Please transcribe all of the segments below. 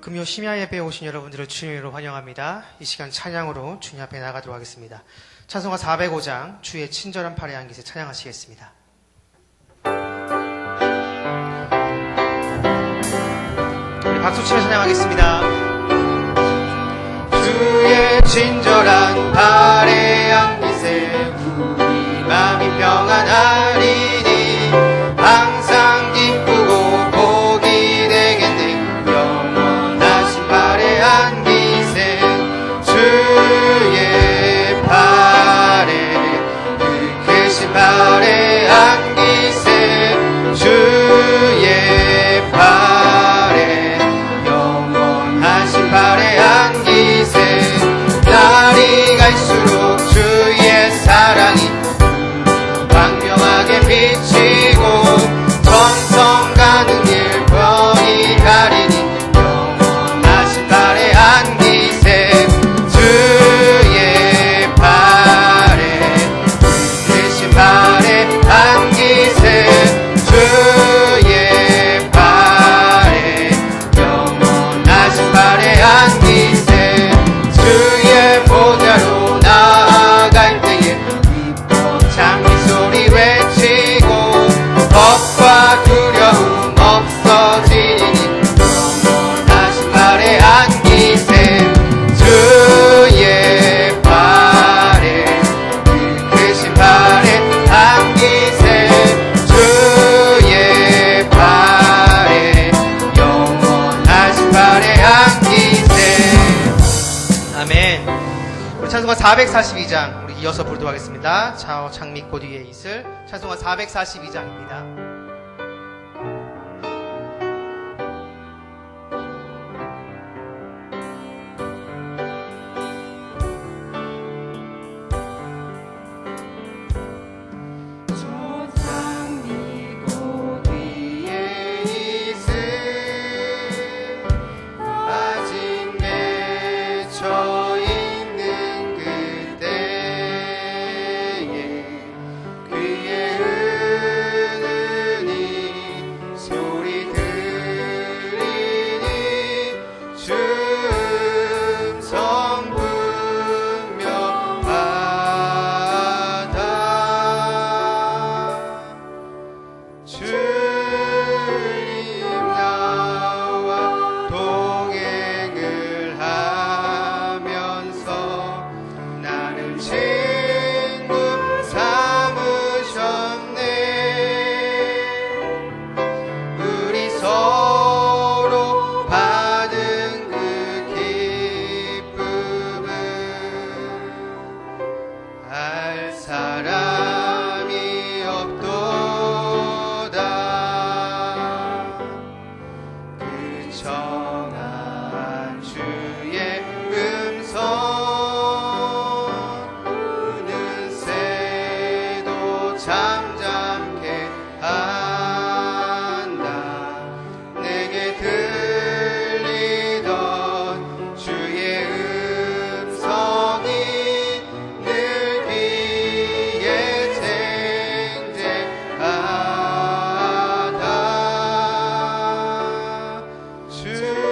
금요 심야 예배에 오신 여러분들을 주님으로 환영합니다. 이 시간 찬양으로 주님 앞에 나가도록 하겠습니다. 찬송가 405장 주의 친절한 팔에 안기세 찬양하시겠습니다. 우리 박수치며 찬양하겠습니다. 주의 친절한 팔에 안기세 우리 마음이 평안하리니 항상 기쁘고 복이 되겠네. 영원하신 팔에 안기세 주의 팔에 그 크신 팔에 안기세 주의 팔에 영원하신 팔에 안기세 날이 갈수록 주의 사랑이 광명하게 비치고 정성 가는 길 뻔히 가리니 영원하신 팔에 안기세 주의 팔에 크신 팔에 안기세 주의 팔에 영원하신 팔에 안기세 주의 보좌로 나아갈 때에 기뻐 찬미 소리 외치고 겁과 두려움 없어지니 영원하신 팔에 안기세 주의 팔에 그 크신 팔에 안기세 주의 팔에 영원하신 팔에 안기세. 아멘. 우리 찬송가 442장 우리 이어서 부르도록 하겠습니다. 좌우 장미꽃 위에 이슬 찬송가 442장입니다. 주의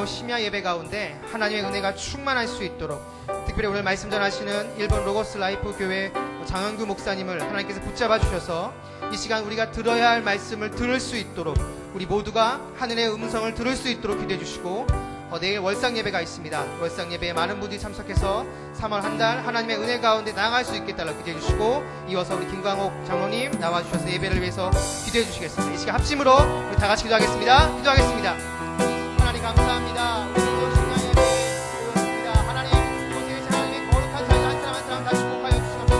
주요 심야 예배 가운데 하나님의 은혜가 충만할 수 있도록, 특별히 오늘 말씀 전하시는 일본 로고스 라이프 교회 장원규 목사님을 하나님께서 붙잡아 주셔서 이 시간 우리가 들어야 할 말씀을 들을 수 있도록, 우리 모두가 하늘의 음성을 들을 수 있도록 기도해 주시고, 내일 월상 예배가 있습니다. 월상 예배에 많은 분들이 참석해서 3월 한 달 하나님의 은혜 가운데 나아갈 수 있게 달라고 기도해 주시고, 이어서 우리 김광옥 장로님 나와주셔서 예배를 위해서 기도해 주시겠습니다. 이 시간 합심으로 우리 다 같이 기도하겠습니다. 기도하겠습니다. 하나님 감사합니다. 오늘도 신앙 예배 드렸습니다. 하나님, 오늘 하나님의 거룩한 자리 한 사람 한 사람 다 축복하여 주시옵소서.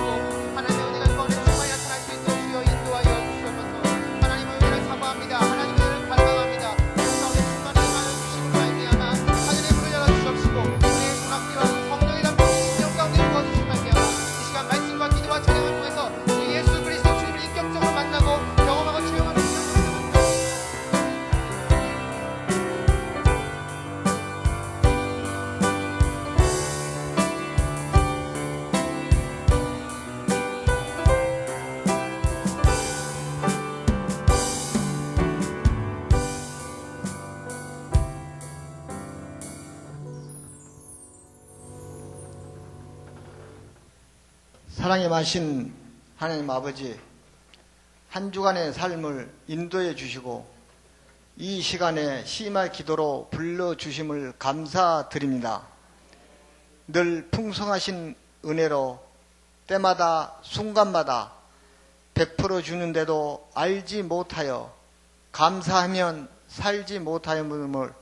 하나님의 은혜가 이번에 충만히 나타날 수 있도록 주여 인도하여 주시옵소서. 하나님의 은혜를 사모합니다. 하나님의 은혜를 갈망합니다. 가운데 충만히 임하여 주시는 말미암아 하늘의 문을 열어주시옵시고, 우리의 소망기와 성령의 담긴 심령 가운데 부어주시는 말미암아 이 시간 말씀과 기도와 찬양을 통해서 우리 예수 그리스도 주님을 인격적으로 만나고 경험하고 체험하는 사랑에 마신 하나님 아버지, 한 주간의 삶을 인도해 주시고 이 시간에 심할 기도로 불러주심을 감사드립니다. 늘 풍성하신 은혜로 때마다 순간마다 베풀어 주는데도 알지 못하여 감사하면 살지 못하였음을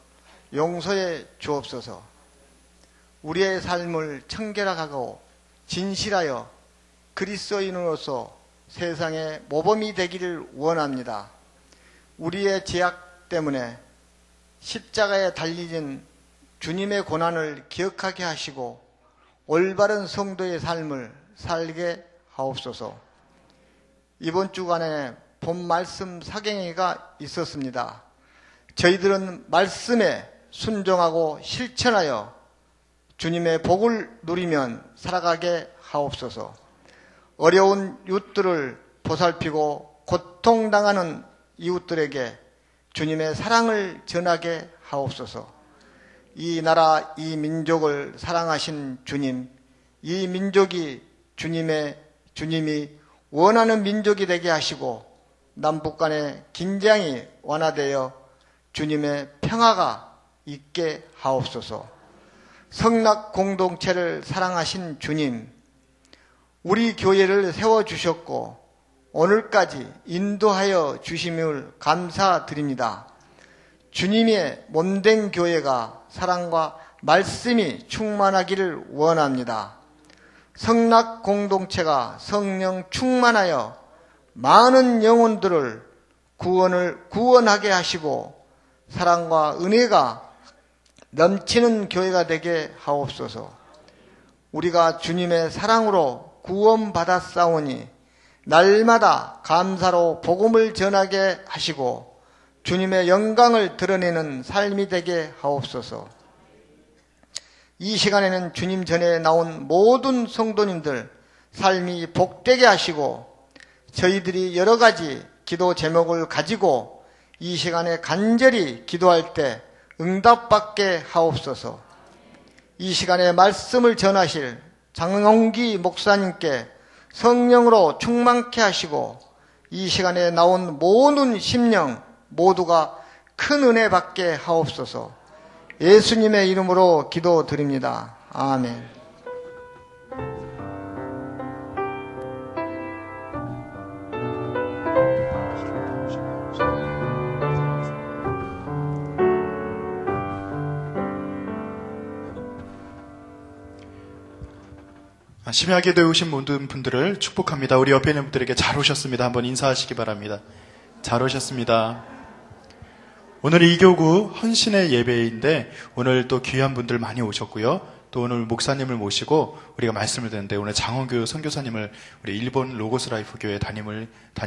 용서해 주옵소서. 우리의 삶을 청결하고 진실하여 그리스도인으로서 세상에 모범이 되기를 원합니다. 우리의 죄악 때문에 십자가에 달리진 주님의 고난을 기억하게 하시고 올바른 성도의 삶을 살게 하옵소서. 이번 주간에 본 말씀 사경회가 있었습니다. 저희들은 말씀에 순종하고 실천하여 주님의 복을 누리면 살아가게 하옵소서. 어려운 이웃들을 보살피고 고통당하는 이웃들에게 주님의 사랑을 전하게 하옵소서. 이 나라, 이 민족을 사랑하신 주님, 이 민족이 주님이 원하는 민족이 되게 하시고 남북 간의 긴장이 완화되어 주님의 평화가 있게 하옵소서. 성락 공동체를 사랑하신 주님, 우리 교회를 세워주셨고 오늘까지 인도하여 주심을 감사드립니다. 주님의 몸된 교회가 사랑과 말씀이 충만하기를 원합니다. 성락 공동체가 성령 충만하여 많은 영혼들을 구원하게 하시고 사랑과 은혜가 넘치는 교회가 되게 하옵소서. 우리가 주님의 사랑으로 구원받았사오니 날마다 감사로 복음을 전하게 하시고 주님의 영광을 드러내는 삶이 되게 하옵소서. 이 시간에는 주님 전에 나온 모든 성도님들 삶이 복되게 하시고 저희들이 여러 가지 기도 제목을 가지고 이 시간에 간절히 기도할 때 응답받게 하옵소서. 이 시간에 말씀을 전하실 장홍기 목사님께 성령으로 충만케 하시고 이 시간에 나온 모든 심령 모두가 큰 은혜 받게 하옵소서. 예수님의 이름으로 기도드립니다. 아멘. 심야 기도에 오신 모든 분들을 축복합니다. 우리 옆에 있는 분들에게 잘 오셨습니다. 한번 인사하시기 바랍니다. 잘 오셨습니다. 오늘 이교구 헌신의 예배인데 오늘 또 귀한 분들 많이 오셨고요. 또 오늘 목사님을 모시고 우리가 말씀을 듣는데 오늘 장원규 선교사님을 우리 일본 로고스 라이프 교회 담임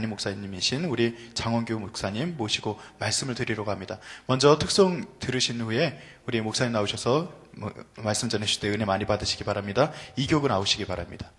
목사님이신 우리 장원규 목사님 모시고 말씀을 드리러 갑니다. 먼저 특송 들으신 후에 우리 목사님 나오셔서 말씀 전해주실 때 은혜 많이 받으시기 바랍니다. 이교구 나오시기 바랍니다.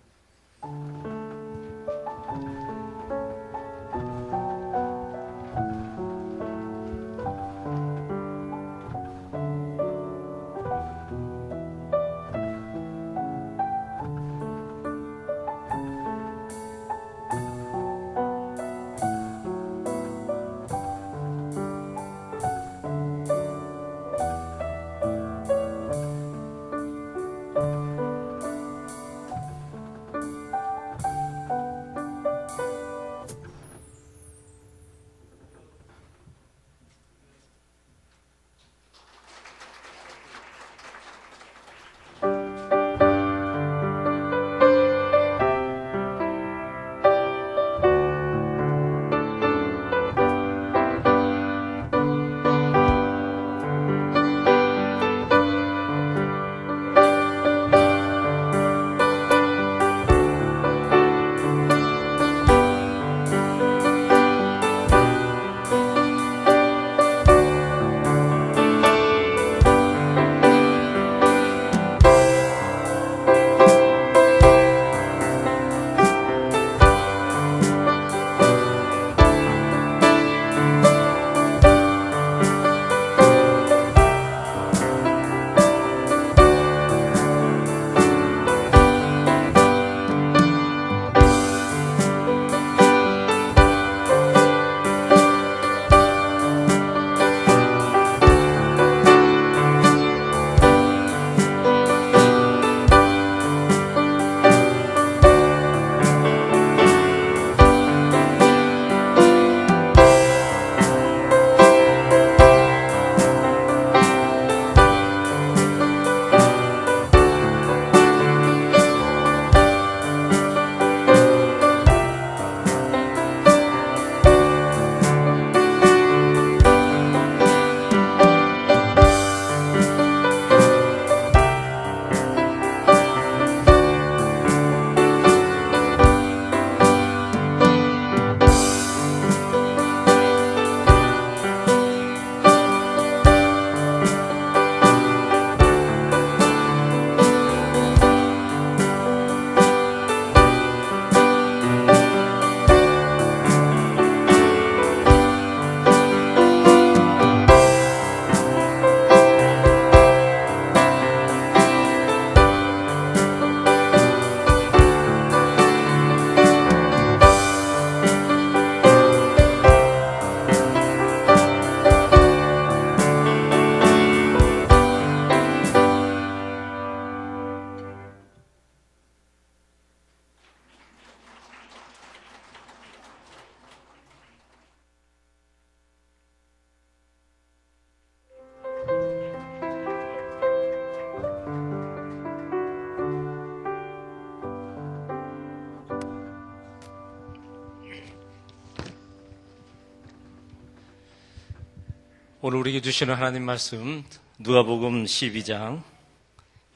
오늘 우리에게 주시는 하나님 말씀 누가복음 12장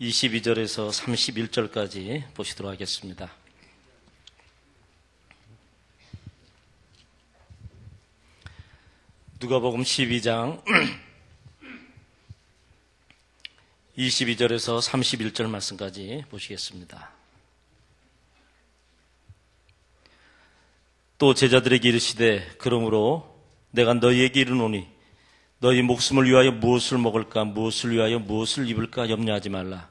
22절에서 31절까지 보시도록 하겠습니다. 누가복음 12장 22절에서 31절 말씀까지 보시겠습니다. 또 제자들에게 이르시되 그러므로 내가 너희에게 이르노니 너희 목숨을 위하여 무엇을 먹을까 무엇을 위하여 무엇을 입을까 염려하지 말라.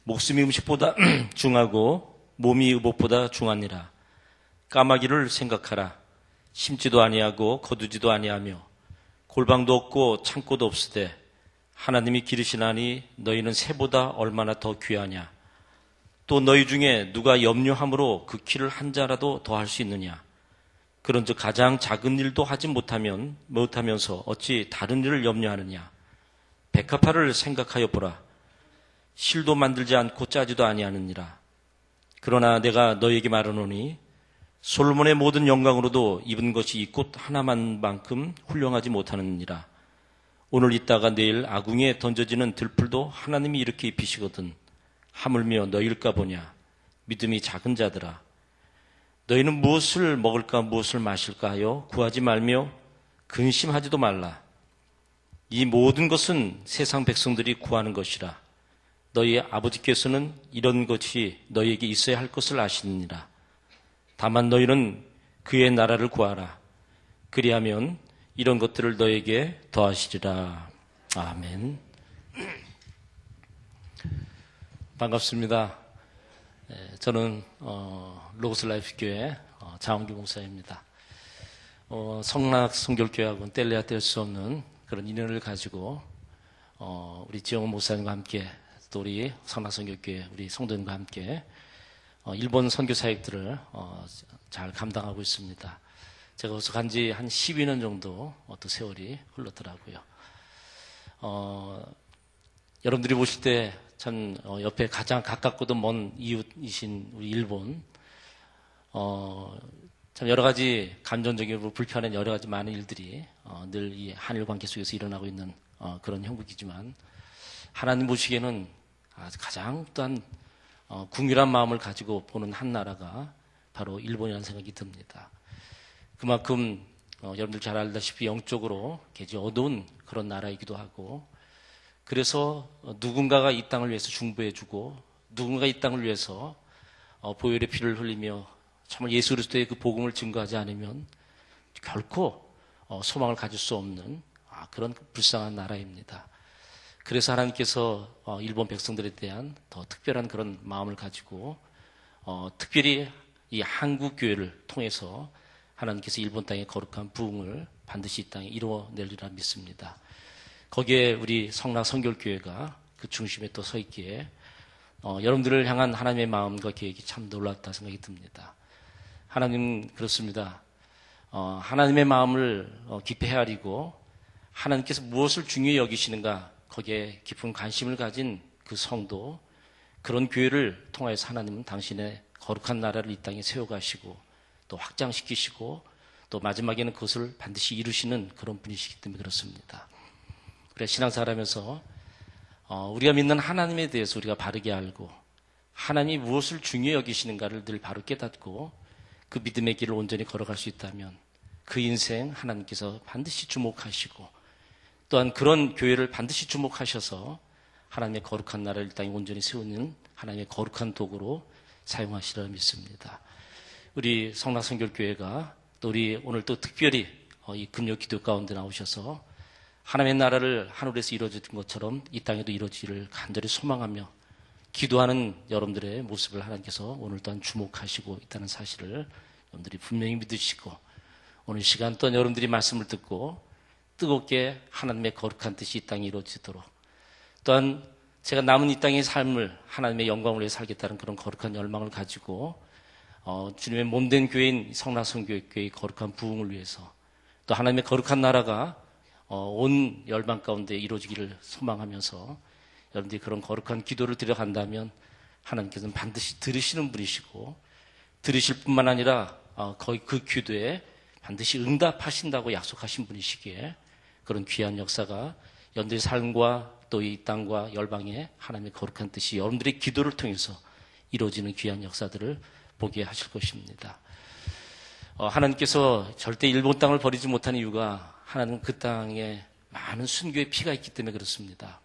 목숨이 음식보다 중하고 몸이 의복보다 중하니라. 까마귀를 생각하라. 심지도 아니하고 거두지도 아니하며 골방도 없고 창고도 없으되 하나님이 기르시나니 너희는 새보다 얼마나 더 귀하냐. 또 너희 중에 누가 염려함으로 그 키를 한 자라도 더 할 수 있느냐. 그런즉 가장 작은 일도 하지 못하면서 어찌 다른 일을 염려하느냐. 백합화를 생각하여 보라. 실도 만들지 않고 짜지도 아니하느니라. 그러나 내가 너희에게 말하노니 솔로몬의 모든 영광으로도 입은 것이 이 꽃 하나만큼 훌륭하지 못하느니라. 오늘 있다가 내일 아궁이에 던져지는 들풀도 하나님이 이렇게 입히시거든. 하물며 너희일까 보냐. 믿음이 작은 자들아. 너희는 무엇을 먹을까 무엇을 마실까 하여 구하지 말며 근심하지도 말라. 이 모든 것은 세상 백성들이 구하는 것이라. 너희 아버지께서는 이런 것이 너희에게 있어야 할 것을 아시느니라. 다만 너희는 그의 나라를 구하라. 그리하면 이런 것들을 너희에게 더하시리라. 아멘. 반갑습니다. 저는 로고스 라이프 교회 장원규 목사입니다. 성락 성결교회하고는 뗄래야 뗄 수 없는 그런 인연을 가지고 우리 지영훈 목사님과 함께 또 우리 성락 성결교회 우리 성도님과 함께 일본 선교 사역들을 잘 감당하고 있습니다. 제가 거기서 간지 한 12년 정도 또 세월이 흘렀더라고요. 여러분들이 보실 때 참 옆에 가장 가깝고도 먼 이웃이신 우리 일본 참 여러 가지 감정적이고 불편한 여러 가지 많은 일들이 늘 이 한일 관계 속에서 일어나고 있는 그런 형국이지만 하나님 보시기에는 가장 또한 궁휼한 마음을 가지고 보는 한 나라가 바로 일본이라는 생각이 듭니다. 그만큼 여러분들 잘 알다시피 영적으로 굉장히 어두운 그런 나라이기도 하고 그래서 누군가가 이 땅을 위해서 중보해주고 누군가가 이 땅을 위해서 보혈의 피를 흘리며 정말 예수 그리스도의 그 복음을 증거하지 않으면 결코 소망을 가질 수 없는 그런 불쌍한 나라입니다. 그래서 하나님께서 일본 백성들에 대한 더 특별한 그런 마음을 가지고 특별히 이 한국 교회를 통해서 하나님께서 일본 땅의 거룩한 부흥을 반드시 이 땅에 이루어내리라 믿습니다. 거기에 우리 성락 성결교회가 그 중심에 또 서 있기에 여러분들을 향한 하나님의 마음과 계획이 참 놀랍다 생각이 듭니다. 하나님 그렇습니다. 하나님의 마음을 깊이 헤아리고 하나님께서 무엇을 중요히 여기시는가 거기에 깊은 관심을 가진 그 성도 그런 교회를 통해서 하나님은 당신의 거룩한 나라를 이 땅에 세워가시고 또 확장시키시고 또 마지막에는 그것을 반드시 이루시는 그런 분이시기 때문에 그렇습니다. 그래 신앙생활하면서 우리가 믿는 하나님에 대해서 우리가 바르게 알고 하나님이 무엇을 중요히 여기시는가를 늘 바로 깨닫고 그 믿음의 길을 온전히 걸어갈 수 있다면 그 인생 하나님께서 반드시 주목하시고 또한 그런 교회를 반드시 주목하셔서 하나님의 거룩한 나라를 이 땅에 온전히 세우는 하나님의 거룩한 도구로 사용하시리라 믿습니다. 우리 성락성결교회가 또 우리 오늘 또 특별히 이 금요 기도 가운데 나오셔서 하나님의 나라를 하늘에서 이루어진 것처럼 이 땅에도 이루어지기를 간절히 소망하며 기도하는 여러분들의 모습을 하나님께서 오늘 또한 주목하시고 있다는 사실을 여러분들이 분명히 믿으시고 오늘 시간 또한 여러분들이 말씀을 듣고 뜨겁게 하나님의 거룩한 뜻이 이 땅에 이루어지도록 또한 제가 남은 이 땅의 삶을 하나님의 영광을 위해 살겠다는 그런 거룩한 열망을 가지고 주님의 몸된 교회인 성락성교회의 거룩한 부흥을 위해서 또 하나님의 거룩한 나라가 온 열방 가운데 이루어지기를 소망하면서 여러분들이 그런 거룩한 기도를 드려간다면 하나님께서는 반드시 들으시는 분이시고 들으실 뿐만 아니라 거의 그 기도에 반드시 응답하신다고 약속하신 분이시기에 그런 귀한 역사가 여러분들의 삶과 또 이 땅과 열방의 하나님의 거룩한 뜻이 여러분들의 기도를 통해서 이루어지는 귀한 역사들을 보게 하실 것입니다. 하나님께서 절대 일본 땅을 버리지 못하는 이유가 하나님은 그 땅에 많은 순교의 피가 있기 때문에 그렇습니다.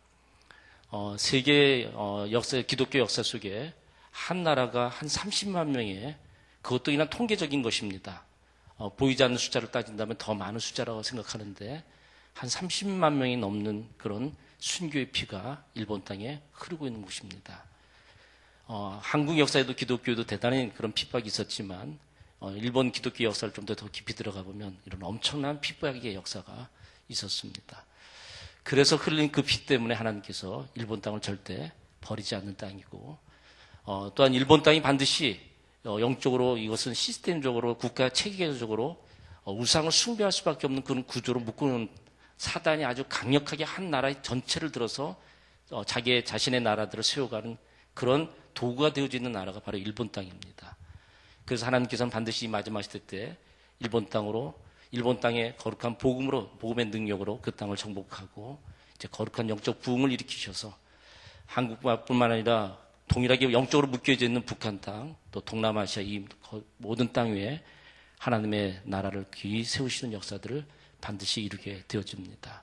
세계 기독교 역사 속에 한 나라가 한 30만 명의 그것도 그냥 통계적인 것입니다. 보이지 않는 숫자를 따진다면 더 많은 숫자라고 생각하는데 한 30만 명이 넘는 그런 순교의 피가 일본 땅에 흐르고 있는 곳입니다. 한국 역사에도 기독교에도 대단히 그런 핍박이 있었지만 일본 기독교 역사를 좀 더 깊이 들어가 보면 이런 엄청난 핍박의 역사가 있었습니다. 그래서 흘린 그 피 때문에 하나님께서 일본 땅을 절대 버리지 않는 땅이고 또한 일본 땅이 반드시 영적으로 이것은 시스템적으로 국가 체계적으로 우상을 숭배할 수밖에 없는 그런 구조로 묶어놓은 사단이 아주 강력하게 한 나라의 전체를 들어서 자신의 나라들을 세워가는 그런 도구가 되어져 있는 나라가 바로 일본 땅입니다. 그래서 하나님께서는 반드시 이 마지막 시대 때 일본 땅의 거룩한 복음의 능력으로 그 땅을 정복하고 이제 거룩한 영적 부흥을 일으키셔서 한국뿐만 아니라 동일하게 영적으로 묶여져 있는 북한 땅, 또 동남아시아 이 모든 땅 위에 하나님의 나라를 귀히 세우시는 역사들을 반드시 이루게 되어집니다.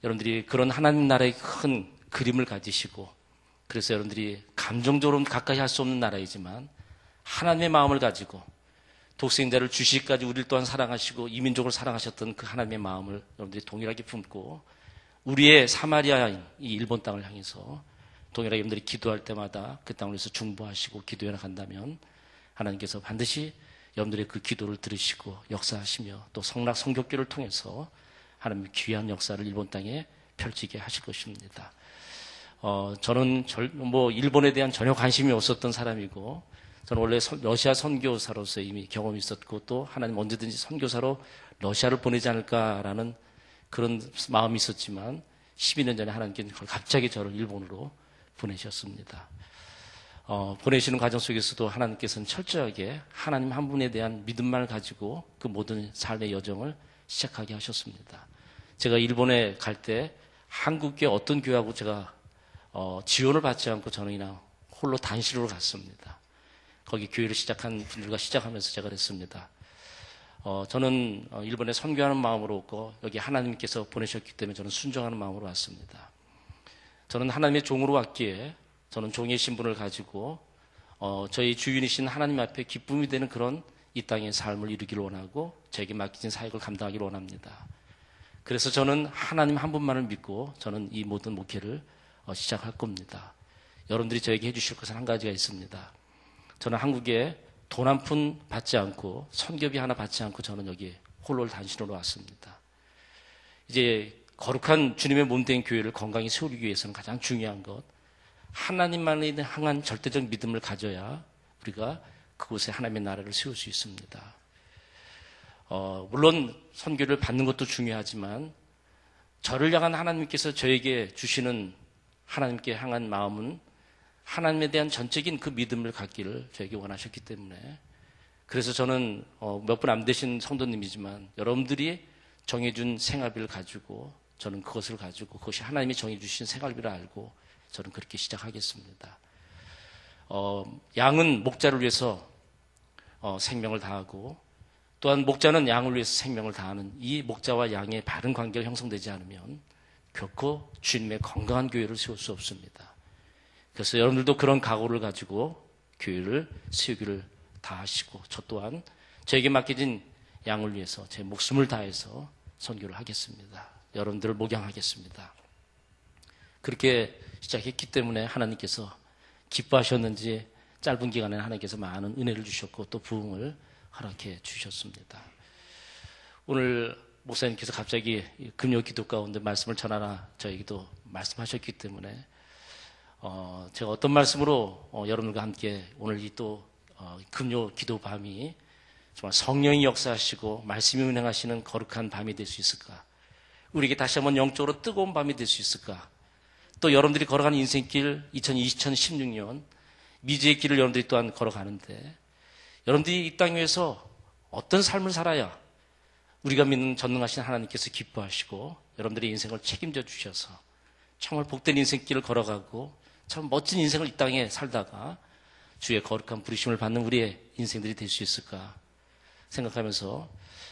여러분들이 그런 하나님 나라의 큰 그림을 가지시고 그래서 여러분들이 감정적으로 가까이 할 수 없는 나라이지만 하나님의 마음을 가지고 독생자를 주시기까지 우리를 또한 사랑하시고 이민족을 사랑하셨던 그 하나님의 마음을 여러분들이 동일하게 품고 우리의 사마리아인 이 일본 땅을 향해서 동일하게 여러분들이 기도할 때마다 그 땅을 위해서 중보하시고 기도해 나간다면 하나님께서 반드시 여러분들의 그 기도를 들으시고 역사하시며 또 성락 성교교를 통해서 하나님의 귀한 역사를 일본 땅에 펼치게 하실 것입니다. 저는 일본에 대한 전혀 관심이 없었던 사람이고 저는 원래 러시아 선교사로서 이미 경험이 있었고 또 하나님 언제든지 선교사로 러시아를 보내지 않을까라는 그런 마음이 있었지만 12년 전에 하나님께서 갑자기 저를 일본으로 보내셨습니다. 보내시는 과정 속에서도 하나님께서는 철저하게 하나님 한 분에 대한 믿음만을 가지고 그 모든 삶의 여정을 시작하게 하셨습니다. 제가 일본에 갈 때 한국계 어떤 교회하고 제가 지원을 받지 않고 저는 그냥 홀로 단실로 갔습니다. 거기 교회를 시작한 분들과 시작하면서 제가 그랬습니다. 저는 일본에 선교하는 마음으로 왔고 여기 하나님께서 보내셨기 때문에 저는 순종하는 마음으로 왔습니다. 저는 하나님의 종으로 왔기에 저는 종의 신분을 가지고 저희 주인이신 하나님 앞에 기쁨이 되는 그런 이 땅의 삶을 이루기를 원하고 저에게 맡기신 사역을 감당하기를 원합니다. 그래서 저는 하나님 한 분만을 믿고 저는 이 모든 목회를 시작할 겁니다. 여러분들이 저에게 해주실 것은 한 가지가 있습니다. 저는 한국에 돈 한 푼 받지 않고 선교비 하나 받지 않고 저는 여기 홀로 단신으로 왔습니다. 이제 거룩한 주님의 몸된 교회를 건강히 세우기 위해서는 가장 중요한 것 하나님만에 향한 절대적 믿음을 가져야 우리가 그곳에 하나님의 나라를 세울 수 있습니다. 물론 선교를 받는 것도 중요하지만 저를 향한 하나님께서 저에게 주시는 하나님께 향한 마음은 하나님에 대한 전적인 그 믿음을 갖기를 저에게 원하셨기 때문에 그래서 저는 몇 분 안 되신 성도님이지만 여러분들이 정해준 생활비를 가지고 저는 그것을 가지고 그것이 하나님이 정해주신 생활비를 알고 저는 그렇게 시작하겠습니다. 양은 목자를 위해서 생명을 다하고 또한 목자는 양을 위해서 생명을 다하는 이 목자와 양의 바른 관계가 형성되지 않으면 결코 주님의 건강한 교회를 세울 수 없습니다. 그래서 여러분들도 그런 각오를 가지고 교회를 세우기를 다하시고 저 또한 저에게 맡겨진 양을 위해서 제 목숨을 다해서 선교를 하겠습니다. 여러분들을 목양하겠습니다. 그렇게 시작했기 때문에 하나님께서 기뻐하셨는지 짧은 기간에 하나님께서 많은 은혜를 주셨고 또 부흥을 허락해 주셨습니다. 오늘 목사님께서 갑자기 금요 기도 가운데 말씀을 전하라 저에게도 말씀하셨기 때문에 제가 어떤 말씀으로 여러분들과 함께 오늘 이 또 금요 기도 밤이 정말 성령이 역사하시고 말씀이 운행하시는 거룩한 밤이 될 수 있을까? 우리에게 다시 한번 영적으로 뜨거운 밤이 될 수 있을까? 또 여러분들이 걸어가는 인생길 2016년 미지의 길을 여러분들이 또한 걸어가는데 여러분들이 이 땅 위에서 어떤 삶을 살아야 우리가 믿는 전능하신 하나님께서 기뻐하시고 여러분들의 인생을 책임져 주셔서 정말 복된 인생길을 걸어가고 참 멋진 인생을 이 땅에 살다가 주의 거룩한 부르심을 받는 우리의 인생들이 될 수 있을까 생각하면서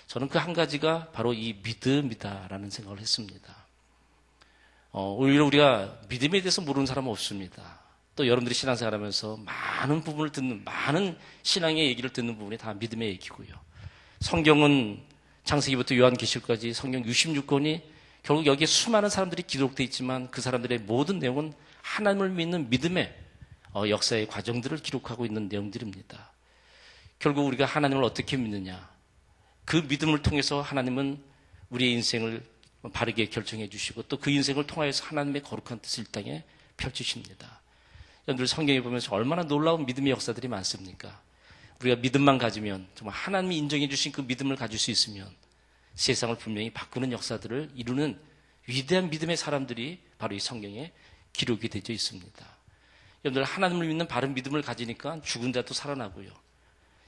저는 그 한 가지가 바로 이 믿음이다라는 생각을 했습니다. 오히려 우리가 믿음에 대해서 모르는 사람은 없습니다. 또 여러분들이 신앙생활하면서 많은 부분을 듣는, 많은 신앙의 얘기를 듣는 부분이 다 믿음의 얘기고요. 성경은 창세기부터 요한계시록까지 성경 66권이 결국 여기에 수많은 사람들이 기록되어 있지만 그 사람들의 모든 내용은 하나님을 믿는 믿음의 역사의 과정들을 기록하고 있는 내용들입니다. 결국 우리가 하나님을 어떻게 믿느냐, 그 믿음을 통해서 하나님은 우리의 인생을 바르게 결정해 주시고 또 그 인생을 통하여서 하나님의 거룩한 뜻을 이 땅에 펼치십니다. 여러분들 성경에 보면서 얼마나 놀라운 믿음의 역사들이 많습니까? 우리가 믿음만 가지면, 정말 하나님이 인정해 주신 그 믿음을 가질 수 있으면 세상을 분명히 바꾸는 역사들을 이루는 위대한 믿음의 사람들이 바로 이 성경에 기록이 되어 있습니다. 여러분들 하나님을 믿는 바른 믿음을 가지니까 죽은 자도 살아나고요.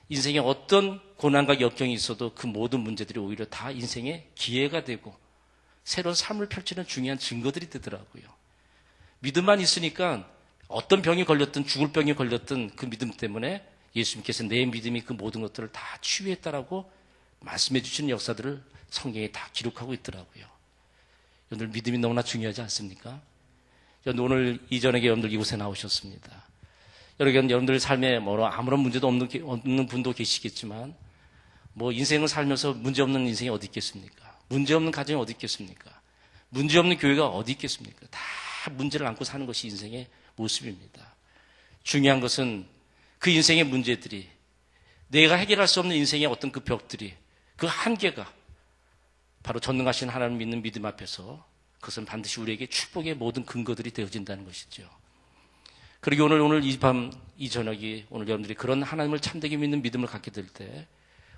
인생에 어떤 고난과 역경이 있어도 그 모든 문제들이 오히려 다 인생의 기회가 되고 새로운 삶을 펼치는 중요한 증거들이 되더라고요. 믿음만 있으니까 어떤 병이 걸렸든 죽을 병이 걸렸든 그 믿음 때문에 예수님께서 내 믿음이 그 모든 것들을 다 치유했다라고 말씀해 주시는 역사들을 성경에 다 기록하고 있더라고요. 여러분들 믿음이 너무나 중요하지 않습니까? 여러분들 오늘 이전에 여러분들 이곳에 나오셨습니다. 여러분들 삶에 아무런 문제도 없는 분도 계시겠지만 인생을 살면서 문제 없는 인생이 어디 있겠습니까? 문제 없는 가정이 어디 있겠습니까? 문제 없는 교회가 어디 있겠습니까? 다 문제를 안고 사는 것이 인생의 모습입니다. 중요한 것은 그 인생의 문제들이, 내가 해결할 수 없는 인생의 어떤 그 벽들이, 그 한계가 바로 전능하신 하나님을 믿는 믿음 앞에서 그것은 반드시 우리에게 축복의 모든 근거들이 되어진다는 것이죠. 그리고 오늘 이 밤, 이 저녁이 오늘 여러분들이 그런 하나님을 참되게 믿는 믿음을 갖게 될 때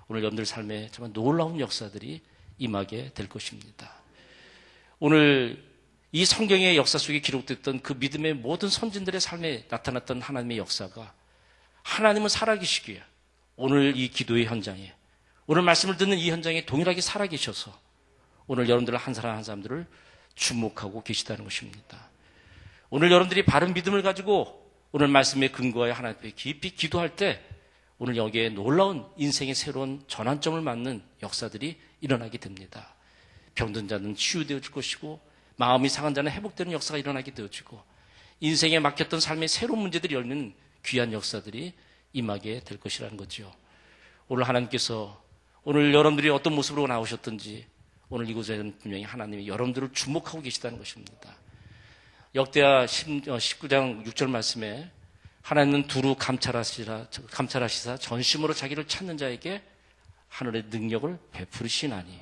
오늘 여러분들 삶에 정말 놀라운 역사들이 임하게 될 것입니다. 오늘 이 성경의 역사 속에 기록됐던 그 믿음의 모든 선진들의 삶에 나타났던 하나님의 역사가 하나님은 살아계시기에 오늘 이 기도의 현장에, 오늘 말씀을 듣는 이 현장에 동일하게 살아계셔서 오늘 여러분들 한 사람 한 사람들을 주목하고 계시다는 것입니다. 오늘 여러분들이 바른 믿음을 가지고 오늘 말씀에 근거하여 하나님 앞에 깊이 기도할 때 오늘 여기에 놀라운 인생의 새로운 전환점을 맞는 역사들이 일어나게 됩니다. 병든 자는 치유되어질 것이고 마음이 상한 자는 회복되는 역사가 일어나게 되어지고 인생에 막혔던 삶의 새로운 문제들이 열리는 귀한 역사들이 임하게 될 것이라는 거죠. 오늘 하나님께서 오늘 여러분들이 어떤 모습으로 나오셨든지 오늘 이곳에는 분명히 하나님이 여러분들을 주목하고 계시다는 것입니다. 역대하 19장 6절 말씀에 하나님은 두루 감찰하시사 전심으로 자기를 찾는 자에게 하늘의 능력을 베푸시나니.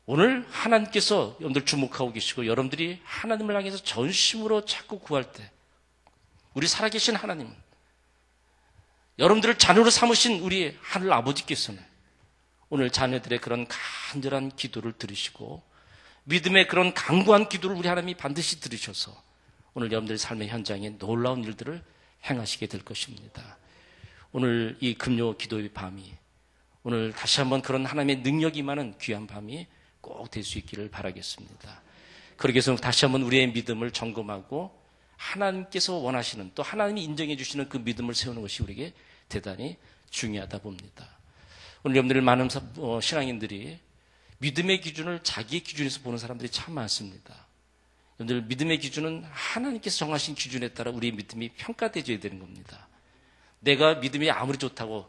오늘 하나님께서 여러분들 주목하고 계시고 여러분들이 하나님을 향해서 전심으로 찾고 구할 때 우리 살아계신 하나님, 여러분들을 자녀로 삼으신 우리 하늘 아버지께서는 오늘 자녀들의 그런 간절한 기도를 들으시고 믿음의 그런 강구한 기도를 우리 하나님이 반드시 들으셔서 오늘 여러분들의 삶의 현장에 놀라운 일들을 행하시게 될 것입니다. 오늘 이 금요 기도의 밤이 오늘 다시 한번 그런 하나님의 능력이 임하는 귀한 밤이 꼭 될 수 있기를 바라겠습니다. 그러기 위해서 다시 한번 우리의 믿음을 점검하고 하나님께서 원하시는 또 하나님이 인정해 주시는 그 믿음을 세우는 것이 우리에게 대단히 중요하다 봅니다. 오늘 여러분들 많은 신앙인들이 믿음의 기준을 자기의 기준에서 보는 사람들이 참 많습니다. 여러분들 믿음의 기준은 하나님께서 정하신 기준에 따라 우리의 믿음이 평가되어야 되는 겁니다. 내가 믿음이 아무리 좋다고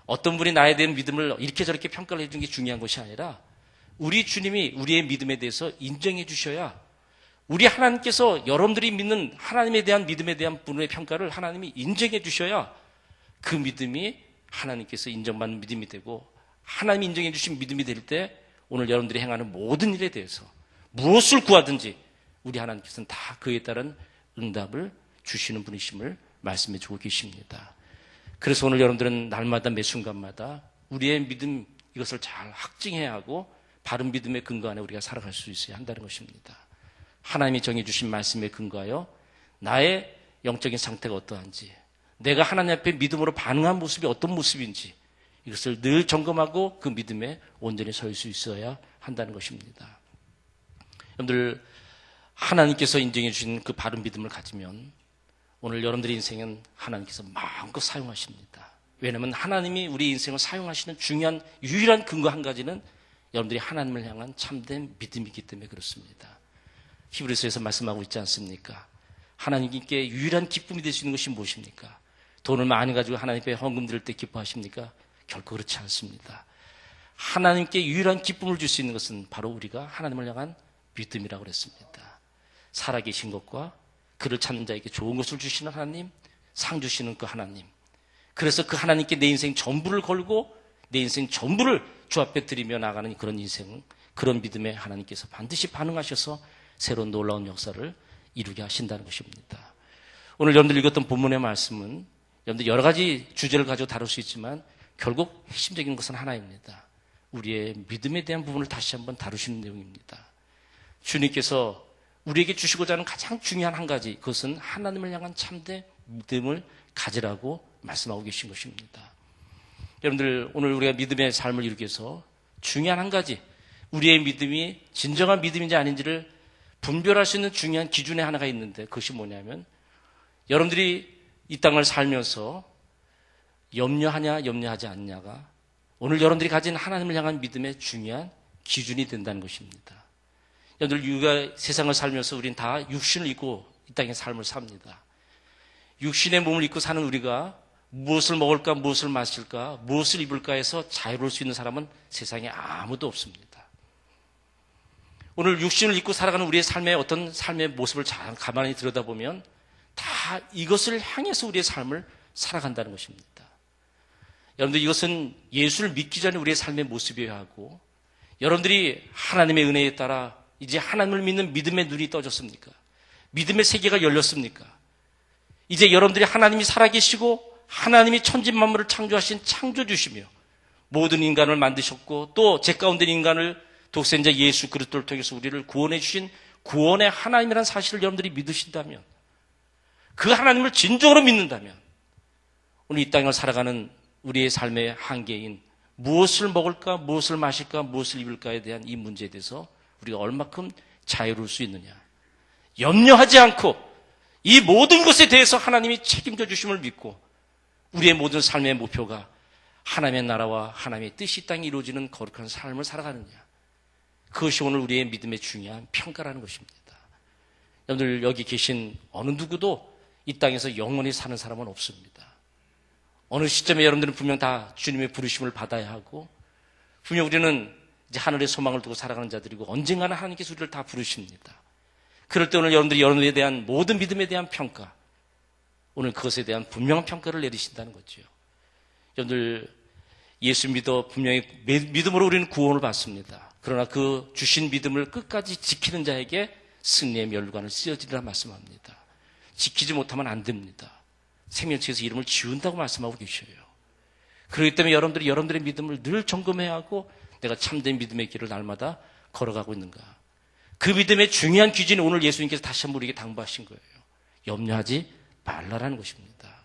어떤 분이 나에 대한 믿음을 이렇게 저렇게 평가를 해주는 게 중요한 것이 아니라 우리 주님이 우리의 믿음에 대해서 인정해 주셔야 우리 하나님께서 여러분들이 믿는 하나님에 대한 믿음에 대한 분의 평가를 하나님이 인정해 주셔야 그 믿음이 하나님께서 인정받는 믿음이 되고 하나님이 인정해 주신 믿음이 될 때 오늘 여러분들이 행하는 모든 일에 대해서 무엇을 구하든지 우리 하나님께서는 다 그에 따른 응답을 주시는 분이심을 말씀해 주고 계십니다. 그래서 오늘 여러분들은 날마다 매 순간마다 우리의 믿음 이것을 잘 확증해야 하고 바른 믿음의 근거 안에 우리가 살아갈 수 있어야 한다는 것입니다. 하나님이 정해주신 말씀에 근거하여 나의 영적인 상태가 어떠한지 내가 하나님 앞에 믿음으로 반응한 모습이 어떤 모습인지 이것을 늘 점검하고 그 믿음에 온전히 설 수 있어야 한다는 것입니다. 여러분들 하나님께서 인정해 주신 그 바른 믿음을 가지면 오늘 여러분들의 인생은 하나님께서 마음껏 사용하십니다. 왜냐하면 하나님이 우리 인생을 사용하시는 중요한 유일한 근거 한 가지는 여러분들이 하나님을 향한 참된 믿음이기 때문에 그렇습니다. 히브리서에서 말씀하고 있지 않습니까? 하나님께 유일한 기쁨이 될 수 있는 것이 무엇입니까? 돈을 많이 가지고 하나님께 헌금 드릴 때 기뻐하십니까? 결코 그렇지 않습니다. 하나님께 유일한 기쁨을 줄 수 있는 것은 바로 우리가 하나님을 향한 믿음이라고 그랬습니다. 살아계신 것과 그를 찾는 자에게 좋은 것을 주시는 하나님, 상 주시는 그 하나님. 그래서 그 하나님께 내 인생 전부를 걸고 내 인생 전부를 주 앞에 드리며 나가는 그런 인생, 그런 믿음에 하나님께서 반드시 반응하셔서 새로운 놀라운 역사를 이루게 하신다는 것입니다. 오늘 여러분들 읽었던 본문의 말씀은 여러분들 여러 가지 주제를 가지고 다룰 수 있지만 결국 핵심적인 것은 하나입니다. 우리의 믿음에 대한 부분을 다시 한번 다루시는 내용입니다. 주님께서 우리에게 주시고자 하는 가장 중요한 한 가지, 그것은 하나님을 향한 참된 믿음을 가지라고 말씀하고 계신 것입니다. 여러분들 오늘 우리가 믿음의 삶을 이루기 위해서 중요한 한 가지, 우리의 믿음이 진정한 믿음인지 아닌지를 분별할 수 있는 중요한 기준의 하나가 있는데 그것이 뭐냐면 여러분들이 이 땅을 살면서 염려하냐 염려하지 않냐가 오늘 여러분들이 가진 하나님을 향한 믿음의 중요한 기준이 된다는 것입니다. 여러분들 우리가 세상을 살면서 우리는 다 육신을 입고 이 땅의 삶을 삽니다. 육신의 몸을 입고 사는 우리가 무엇을 먹을까, 무엇을 마실까, 무엇을 입을까 해서 자유로울 수 있는 사람은 세상에 아무도 없습니다. 오늘 육신을 입고 살아가는 우리의 삶의 어떤 삶의 모습을 잘 가만히 들여다보면 다 이것을 향해서 우리의 삶을 살아간다는 것입니다. 여러분들 이것은 예수를 믿기 전에 우리의 삶의 모습이어야 하고 여러분들이 하나님의 은혜에 따라 이제 하나님을 믿는 믿음의 눈이 떠졌습니까? 믿음의 세계가 열렸습니까? 이제 여러분들이 하나님이 살아계시고 하나님이 천지만물을 창조하신 창조주시며 모든 인간을 만드셨고 또 제 가운데 인간을 독생자 예수 그리스도를 통해서 우리를 구원해 주신 구원의 하나님이라는 사실을 여러분들이 믿으신다면 그 하나님을 진정으로 믿는다면 오늘 이 땅을 살아가는 우리의 삶의 한계인 무엇을 먹을까, 무엇을 마실까, 무엇을 입을까에 대한 이 문제에 대해서 우리가 얼마큼 자유로울 수 있느냐. 염려하지 않고 이 모든 것에 대해서 하나님이 책임져 주심을 믿고 우리의 모든 삶의 목표가 하나님의 나라와 하나님의 뜻이 이 땅에 이루어지는 거룩한 삶을 살아가느냐. 그것이 오늘 우리의 믿음의 중요한 평가라는 것입니다. 여러분들 여기 계신 어느 누구도 이 땅에서 영원히 사는 사람은 없습니다. 어느 시점에 여러분들은 분명 다 주님의 부르심을 받아야 하고 분명 우리는 이제 하늘의 소망을 두고 살아가는 자들이고 언젠가는 하나님께서 우리를 다 부르십니다. 그럴 때 오늘 여러분들이 여러분에 대한 모든 믿음에 대한 평가, 오늘 그것에 대한 분명한 평가를 내리신다는 거죠. 여러분들 예수 믿어 분명히 믿음으로 우리는 구원을 받습니다. 그러나 그 주신 믿음을 끝까지 지키는 자에게 승리의 멸관을 씌어지리라 말씀합니다. 지키지 못하면 안 됩니다. 생명책에서 이름을 지운다고 말씀하고 계셔요. 그렇기 때문에 여러분들이 여러분들의 믿음을 늘 점검해야 하고 내가 참된 믿음의 길을 날마다 걸어가고 있는가. 그 믿음의 중요한 기준이 오늘 예수님께서 다시 한번 우리에게 당부하신 거예요. 염려하지 말라라는 것입니다.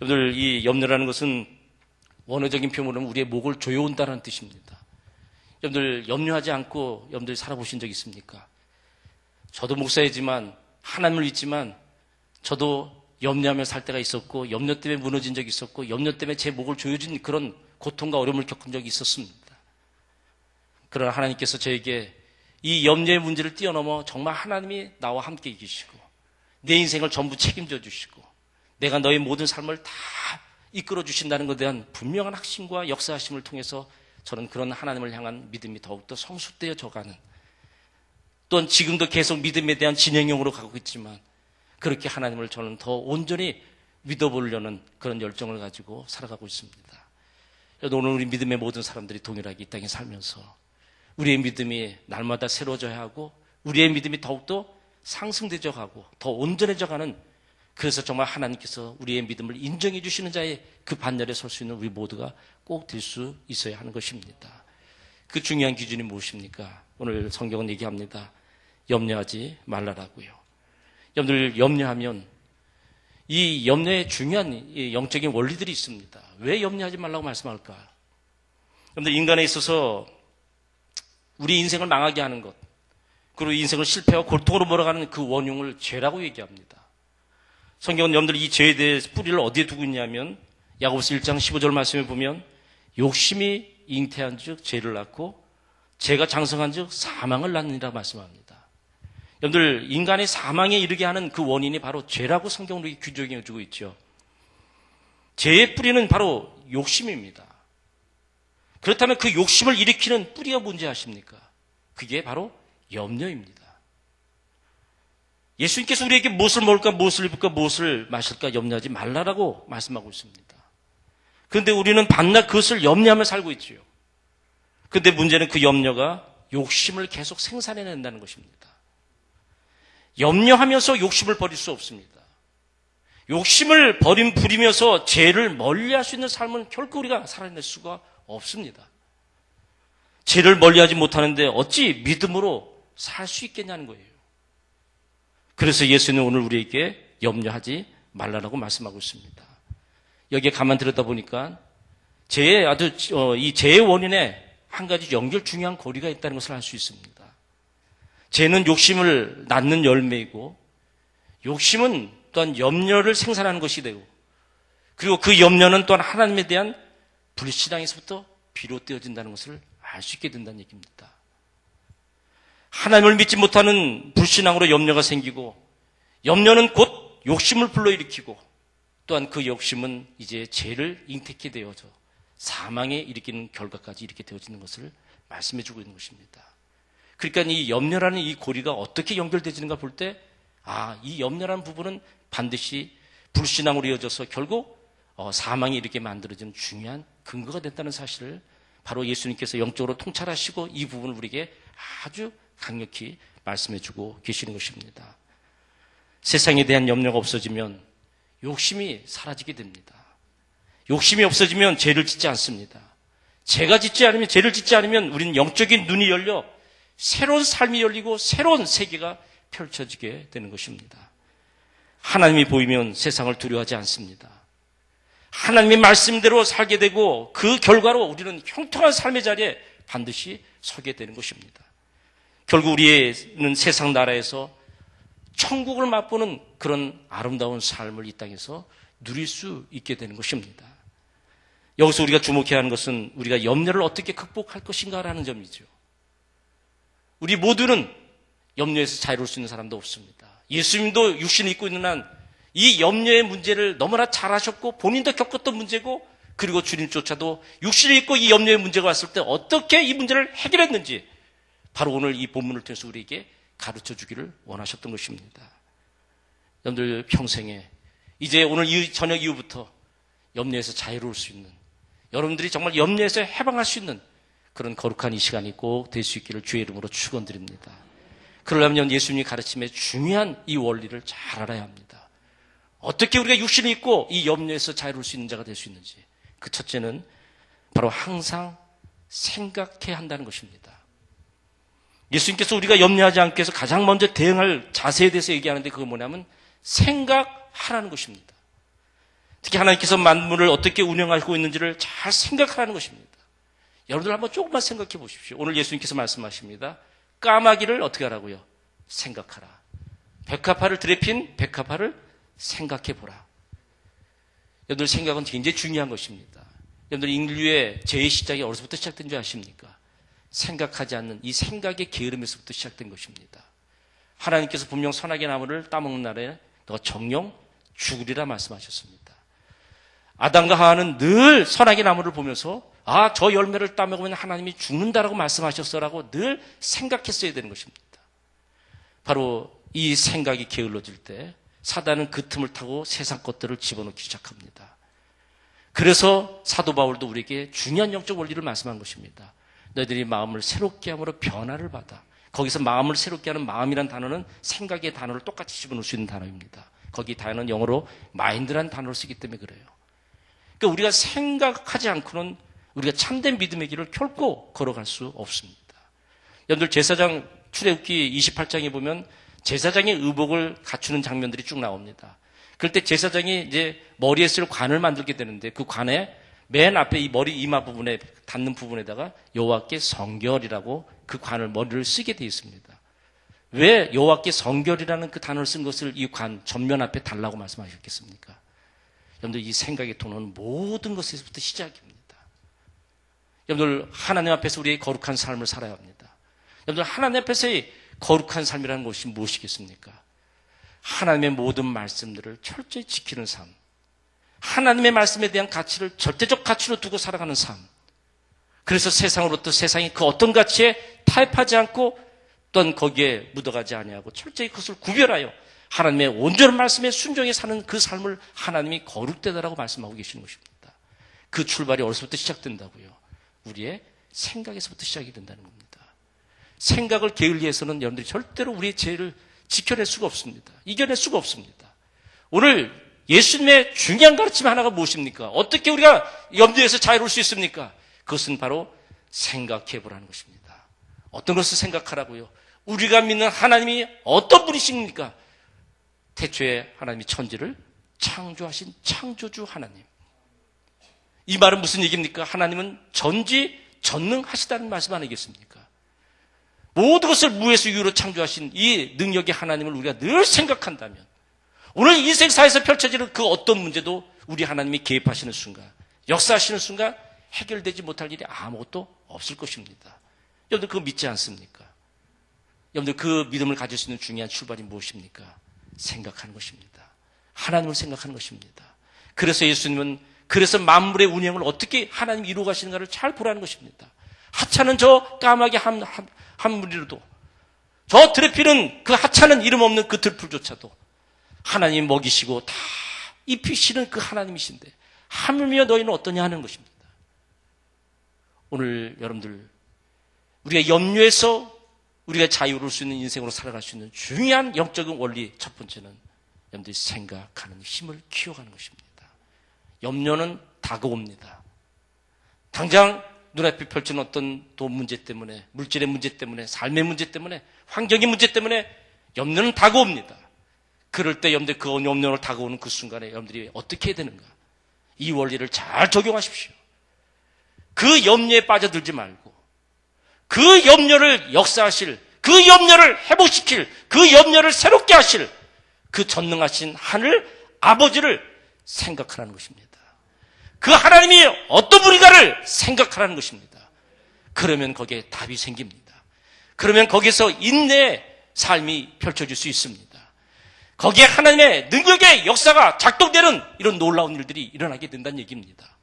여러분들 이 염려라는 것은 원어적인 표현으로 우리의 목을 조여온다는 뜻입니다. 여러분들 염려하지 않고 여러분들이 살아보신 적 있습니까? 저도 목사이지만 하나님을 믿지만 저도 염려하며 살 때가 있었고 염려 때문에 무너진 적이 있었고 염려 때문에 제 목을 조여준 그런 고통과 어려움을 겪은 적이 있었습니다. 그러나 하나님께서 저에게 이 염려의 문제를 뛰어넘어 정말 하나님이 나와 함께 계시고 내 인생을 전부 책임져 주시고 내가 너의 모든 삶을 다 이끌어 주신다는 것에 대한 분명한 확신과 역사하심을 통해서 저는 그런 하나님을 향한 믿음이 더욱더 성숙되어져가는 또한 지금도 계속 믿음에 대한 진행형으로 가고 있지만 그렇게 하나님을 저는 더 온전히 믿어보려는 그런 열정을 가지고 살아가고 있습니다. 오늘 우리 믿음의 모든 사람들이 동일하게 이 땅에 살면서 우리의 믿음이 날마다 새로워져야 하고 우리의 믿음이 더욱더 상승되져 가고 더 온전해져 가는 그래서 정말 하나님께서 우리의 믿음을 인정해 주시는 자의 그 반열에 설 수 있는 우리 모두가 꼭 될 수 있어야 하는 것입니다. 그 중요한 기준이 무엇입니까? 오늘 성경은 얘기합니다. 염려하지 말라라고요. 여러분들 염려하면 이 염려에 중요한 영적인 원리들이 있습니다. 왜 염려하지 말라고 말씀할까? 여러분들 인간에 있어서 우리 인생을 망하게 하는 것 그리고 인생을 실패와 고통으로 몰아가는 그 원흉을 죄라고 얘기합니다. 성경은 여러분들 이 죄에 대해 뿌리를 어디에 두고 있냐면 야고보서 1장 15절 말씀에 보면 욕심이 잉태한 즉 죄를 낳고 죄가 장성한 즉 사망을 낳느니라 말씀합니다. 여러분들 인간의 사망에 이르게 하는 그 원인이 바로 죄라고 성경으로 규정해 주고 있죠. 죄의 뿌리는 바로 욕심입니다. 그렇다면 그 욕심을 일으키는 뿌리가 뭔지 아십니까? 그게 바로 염려입니다. 예수님께서 우리에게 무엇을 먹을까, 무엇을 입을까, 무엇을 마실까 염려하지 말라라고 말씀하고 있습니다. 그런데 우리는 밤낮 그것을 염려하며 살고 있지요. 그런데 문제는 그 염려가 욕심을 계속 생산해낸다는 것입니다. 염려하면서 욕심을 버릴 수 없습니다. 욕심을 부리면서 죄를 멀리할 수 있는 삶은 결코 우리가 살아낼 수가 없습니다. 죄를 멀리하지 못하는데 어찌 믿음으로 살 수 있겠냐는 거예요. 그래서 예수는 오늘 우리에게 염려하지 말라라고 말씀하고 있습니다. 여기에 가만 들여다보니까 이 죄의 원인에 한 가지 연결 중요한 고리가 있다는 것을 알 수 있습니다. 죄는 욕심을 낳는 열매이고 욕심은 또한 염려를 생산하는 것이 되고 그리고 그 염려는 또한 하나님에 대한 불신앙에서부터 비롯되어진다는 것을 알 수 있게 된다는 얘기입니다. 하나님을 믿지 못하는 불신앙으로 염려가 생기고 염려는 곧 욕심을 불러일으키고 또한 그 욕심은 이제 죄를 잉태케 되어져 사망에 일으키는 결과까지 이렇게 되어지는 것을 말씀해 주고 있는 것입니다. 그러니까 이 염려라는 이 고리가 어떻게 연결되지는가 볼 때 이 염려라는 부분은 반드시 불신앙으로 이어져서 결국 사망에 이르게 만들어지는 중요한 근거가 됐다는 사실을 바로 예수님께서 영적으로 통찰하시고 이 부분을 우리에게 아주 강력히 말씀해주고 계시는 것입니다. 세상에 대한 염려가 없어지면 욕심이 사라지게 됩니다. 욕심이 없어지면 죄를 짓지 않습니다. 죄를 짓지 않으면 우리는 영적인 눈이 열려 새로운 삶이 열리고 새로운 세계가 펼쳐지게 되는 것입니다. 하나님이 보이면 세상을 두려워하지 않습니다. 하나님의 말씀대로 살게 되고 그 결과로 우리는 형통한 삶의 자리에 반드시 서게 되는 것입니다. 결국 우리는 세상 나라에서 천국을 맛보는 그런 아름다운 삶을 이 땅에서 누릴 수 있게 되는 것입니다. 여기서 우리가 주목해야 하는 것은 우리가 염려를 어떻게 극복할 것인가라는 점이죠. 우리 모두는 염려에서 자유로울 수 있는 사람도 없습니다. 예수님도 육신을 입고 있는 한 이 염려의 문제를 너무나 잘 아셨고 본인도 겪었던 문제고 그리고 주님조차도 육신을 입고 이 염려의 문제가 왔을 때 어떻게 이 문제를 해결했는지 바로 오늘 이 본문을 통해서 우리에게 가르쳐 주기를 원하셨던 것입니다. 여러분들 평생에 이제 오늘 저녁 이후부터 염려에서 자유로울 수 있는 여러분들이 정말 염려에서 해방할 수 있는 그런 거룩한 이 시간이 꼭 될 수 있기를 주의 이름으로 축원드립니다. 그러려면 예수님이 가르침의 중요한 이 원리를 잘 알아야 합니다. 어떻게 우리가 육신을 입고 이 염려에서 자유로울 수 있는 자가 될 수 있는지 그 첫째는 바로 항상 생각해야 한다는 것입니다. 예수님께서 우리가 염려하지 않기 위해서 가장 먼저 대응할 자세에 대해서 얘기하는데 그건 뭐냐면 생각하라는 것입니다. 특히 하나님께서 만물을 어떻게 운영하고 있는지를 잘 생각하라는 것입니다. 여러분들 한번 조금만 생각해 보십시오. 오늘 예수님께서 말씀하십니다. 까마귀를 어떻게 하라고요? 생각하라. 백합화를 들에 핀 백합화를 생각해 보라. 여러분들 생각은 굉장히 중요한 것입니다. 여러분들 인류의 죄의 시작이 어디서부터 시작된 줄 아십니까? 생각하지 않는 이 생각의 게으름에서부터 시작된 것입니다. 하나님께서 분명 선악의 나무를 따먹는 날에 너 정령 죽으리라 말씀하셨습니다. 아담과 하와는 늘 선악의 나무를 보면서 저 열매를 따먹으면 하나님이 죽는다라고 말씀하셨어라고 늘 생각했어야 되는 것입니다. 바로 이 생각이 게을러질 때 사단은 그 틈을 타고 세상 것들을 집어넣기 시작합니다. 그래서 사도 바울도 우리에게 중요한 영적 원리를 말씀한 것입니다. 너희들이 마음을 새롭게 함으로 변화를 받아. 거기서 마음을 새롭게 하는 마음이란 단어는 생각의 단어를 똑같이 집어넣을 수 있는 단어입니다. 거기 단어는 영어로 마인드라는 단어를 쓰기 때문에 그래요. 그러니까 우리가 생각하지 않고는 우리가 참된 믿음의 길을 결코 걸어갈 수 없습니다. 여러분들 제사장 출애굽기 28장에 보면 제사장의 의복을 갖추는 장면들이 쭉 나옵니다. 그럴 때 제사장이 이제 머리에 쓸 관을 만들게 되는데 그 관에 맨 앞에 이 머리 이마 부분에 닿는 부분에다가 여호와께 성결이라고 그 관을 머리를 쓰게 되어 있습니다. 왜 여호와께 성결이라는 그 단어를 쓴 것을 이 관 전면 앞에 달라고 말씀하셨겠습니까? 여러분들 이 생각의 통로는 모든 것에서부터 시작입니다. 여러분들 하나님 앞에서 우리의 거룩한 삶을 살아야 합니다. 여러분들 하나님 앞에서의 거룩한 삶이라는 것이 무엇이겠습니까? 하나님의 모든 말씀들을 철저히 지키는 삶, 하나님의 말씀에 대한 가치를 절대적 가치로 두고 살아가는 삶. 그래서 세상으로부터 세상이 그 어떤 가치에 타협하지 않고 또한 거기에 묻어가지 아니하고 철저히 그것을 구별하여 하나님의 온전한 말씀에 순종해 사는 그 삶을 하나님이 거룩되다라고 말씀하고 계시는 것입니다. 그 출발이 어디서부터 시작된다고요? 우리의 생각에서부터 시작이 된다는 겁니다. 생각을 게을리해서는 여러분들이 절대로 우리의 죄를 지켜낼 수가 없습니다. 이겨낼 수가 없습니다. 오늘 예수님의 중요한 가르침 하나가 무엇입니까? 어떻게 우리가 염려에서 자유로울 수 있습니까? 그것은 바로 생각해보라는 것입니다. 어떤 것을 생각하라고요? 우리가 믿는 하나님이 어떤 분이십니까? 태초에 하나님이 천지를 창조하신 창조주 하나님. 이 말은 무슨 얘기입니까? 하나님은 전지전능하시다는 말씀 아니겠습니까? 모든 것을 무에서 유로 창조하신 이 능력의 하나님을 우리가 늘 생각한다면 오늘 인생사에서 펼쳐지는 그 어떤 문제도 우리 하나님이 개입하시는 순간, 역사하시는 순간 해결되지 못할 일이 아무것도 없을 것입니다. 여러분들 그거 믿지 않습니까? 여러분들 그 믿음을 가질 수 있는 중요한 출발이 무엇입니까? 생각하는 것입니다. 하나님을 생각하는 것입니다. 그래서 예수님은 만물의 운영을 어떻게 하나님이 이루어 가시는가를 잘 보라는 것입니다. 하찮은 저 까마귀 한 무리로도, 저 들에 피는 그 하찮은 이름 없는 그 들풀조차도 하나님이 먹이시고 다 입히시는 그 하나님이신데 하물며 너희는 어떠냐 하는 것입니다. 오늘 여러분들 우리가 염려해서 우리가 자유로울 수 있는 인생으로 살아갈 수 있는 중요한 영적인 원리 첫 번째는 여러분들이 생각하는 힘을 키워가는 것입니다. 염려는 다가옵니다. 당장 눈앞에 펼치는 어떤 돈 문제 때문에, 물질의 문제 때문에, 삶의 문제 때문에, 환경의 문제 때문에 염려는 다가옵니다. 그럴 때 여러분들 그 염려를 다가오는 그 순간에 여러분들이 어떻게 해야 되는가? 이 원리를 잘 적용하십시오. 그 염려에 빠져들지 말고 그 염려를 역사하실, 그 염려를 회복시킬, 그 염려를 새롭게 하실 그 전능하신 하늘 아버지를 생각하라는 것입니다. 그 하나님이 어떤 분인가를 생각하라는 것입니다. 그러면 거기에 답이 생깁니다. 그러면 거기서 인내의 삶이 펼쳐질 수 있습니다. 거기에 하나님의 능력의 역사가 작동되는 이런 놀라운 일들이 일어나게 된다는 얘기입니다.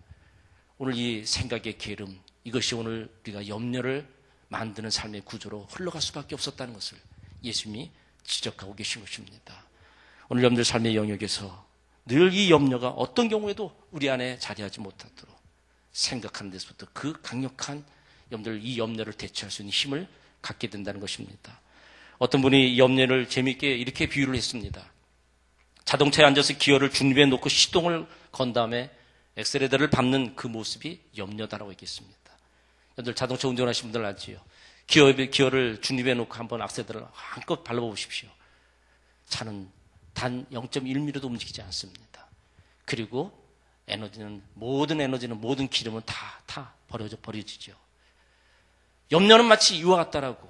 오늘 이 생각의 게으름, 이것이 오늘 우리가 염려를 만드는 삶의 구조로 흘러갈 수밖에 없었다는 것을 예수님이 지적하고 계신 것입니다. 오늘 여러분들 삶의 영역에서 늘 이 염려가 어떤 경우에도 우리 안에 자리하지 못하도록 생각하는 데서부터 그 강력한 여러분들 이 염려를 대처할 수 있는 힘을 갖게 된다는 것입니다. 어떤 분이 이 염려를 재미있게 이렇게 비유를 했습니다. 자동차에 앉아서 기어를 중립에 놓고 시동을 건 다음에 엑셀레이터를 밟는 그 모습이 염려다라고 얘기했습니다. 여러분들 자동차 운전하시는 분들 알지요? 기어를 중립에 놓고 한번 악셀레이터를 한껏 밟아보십시오. 차는 단 0.1mm도 움직이지 않습니다. 그리고 모든 기름은 다 버려지죠. 염려는 마치 이와 같다라고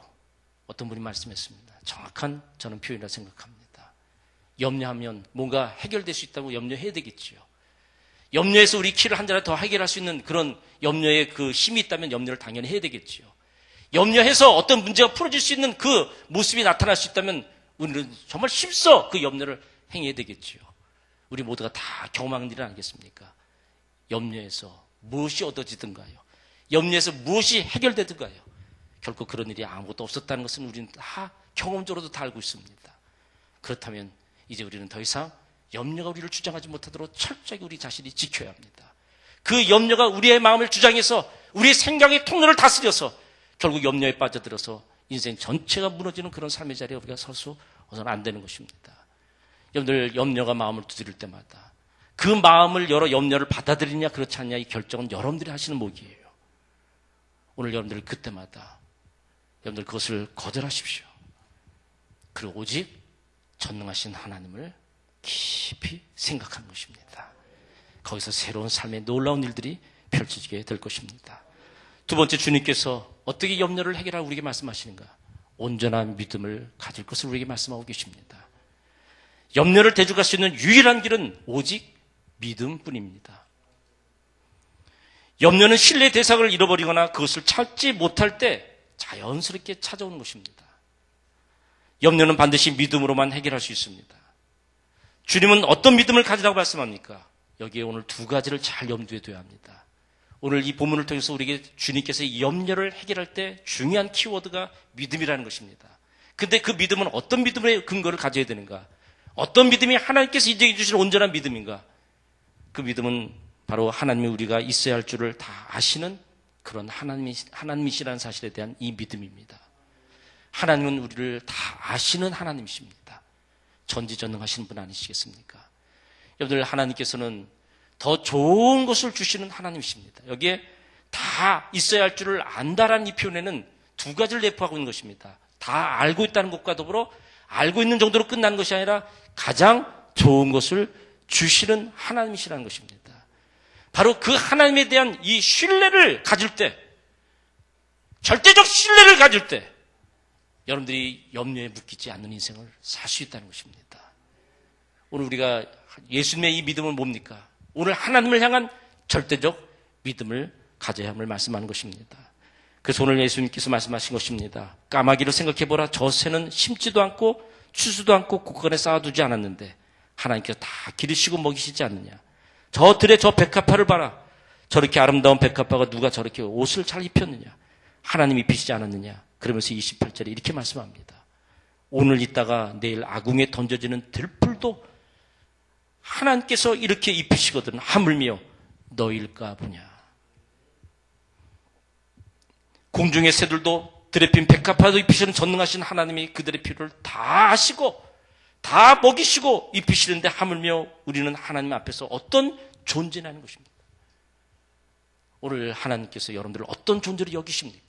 어떤 분이 말씀했습니다. 정확한 저는 표현이라 생각합니다. 염려하면 뭔가 해결될 수 있다고 염려해야 되겠지요. 염려해서 우리 키를 한 자리 더 해결할 수 있는 그런 염려의 그 힘이 있다면 염려를 당연히 해야 되겠지요. 염려해서 어떤 문제가 풀어질 수 있는 그 모습이 나타날 수 있다면 우리는 정말 힘써 그 염려를 행해야 되겠지요. 우리 모두가 다 경험하는 일은 아니겠습니까? 염려해서 무엇이 얻어지든가요? 염려해서 무엇이 해결되든가요? 결코 그런 일이 아무것도 없었다는 것은 우리는 다 경험적으로도 다 알고 있습니다. 그렇다면 이제 우리는 더 이상 염려가 우리를 주장하지 못하도록 철저히 우리 자신이 지켜야 합니다. 그 염려가 우리의 마음을 주장해서 우리의 생각의 통로를 다스려서 결국 염려에 빠져들어서 인생 전체가 무너지는 그런 삶의 자리에 우리가 서서는 안 되는 것입니다. 여러분들 염려가 마음을 두드릴 때마다 그 마음을 열어 염려를 받아들이냐 그렇지 않냐 이 결정은 여러분들이 하시는 몫이에요. 오늘 여러분들 그때마다 여러분들 그것을 거절하십시오. 그리고 오직 전능하신 하나님을 깊이 생각하는 것입니다. 거기서 새로운 삶의 놀라운 일들이 펼쳐지게 될 것입니다. 두 번째, 주님께서 어떻게 염려를 해결하고 우리에게 말씀하시는가? 온전한 믿음을 가질 것을 우리에게 말씀하고 계십니다. 염려를 대적할 수 있는 유일한 길은 오직 믿음뿐입니다. 염려는 신뢰의 대상을 잃어버리거나 그것을 찾지 못할 때 자연스럽게 찾아오는 것입니다. 염려는 반드시 믿음으로만 해결할 수 있습니다. 주님은 어떤 믿음을 가지라고 말씀합니까? 여기에 오늘 두 가지를 잘 염두에 둬야 합니다. 오늘 이 본문을 통해서 우리에게 주님께서 이 염려를 해결할 때 중요한 키워드가 믿음이라는 것입니다. 근데 그 믿음은 어떤 믿음의 근거를 가져야 되는가? 어떤 믿음이 하나님께서 인정해 주신 온전한 믿음인가? 그 믿음은 바로 하나님이 우리가 있어야 할 줄을 다 아시는 그런 하나님이시라는 사실에 대한 이 믿음입니다. 하나님은 우리를 다 아시는 하나님이십니다. 전지전능하신 분 아니시겠습니까? 여러분들, 하나님께서는 더 좋은 것을 주시는 하나님이십니다. 여기에 다 있어야 할 줄을 안다라는 이 표현에는 두 가지를 내포하고 있는 것입니다. 다 알고 있다는 것과 더불어 알고 있는 정도로 끝나는 것이 아니라 가장 좋은 것을 주시는 하나님이시라는 것입니다. 바로 그 하나님에 대한 이 신뢰를 가질 때, 절대적 신뢰를 가질 때 여러분들이 염려에 묶이지 않는 인생을 살 수 있다는 것입니다. 오늘 우리가 예수님의 이 믿음은 뭡니까? 오늘 하나님을 향한 절대적 믿음을 가져야 함을 말씀하는 것입니다. 그래서 오늘 예수님께서 말씀하신 것입니다. 까마귀를 생각해보라. 저 새는 심지도 않고 추수도 않고 곳간에 쌓아두지 않았는데 하나님께서 다 기르시고 먹이시지 않느냐. 저 들의 저 백합화를 봐라. 저렇게 아름다운 백합화가 누가 저렇게 옷을 잘 입혔느냐. 하나님이 입히시지 않았느냐. 그러면서 28절에 이렇게 말씀합니다. 오늘 있다가 내일 아궁에 던져지는 들풀도 하나님께서 이렇게 입히시거든 하물며 너일까 보냐. 공중의 새들도 들에 핀 백합화도 입히시는 전능하신 하나님이 그들의 필요를 다 하시고 다 먹이시고 입히시는데 하물며 우리는 하나님 앞에서 어떤 존재라는 것입니다. 오늘 하나님께서 여러분들을 어떤 존재로 여기십니까?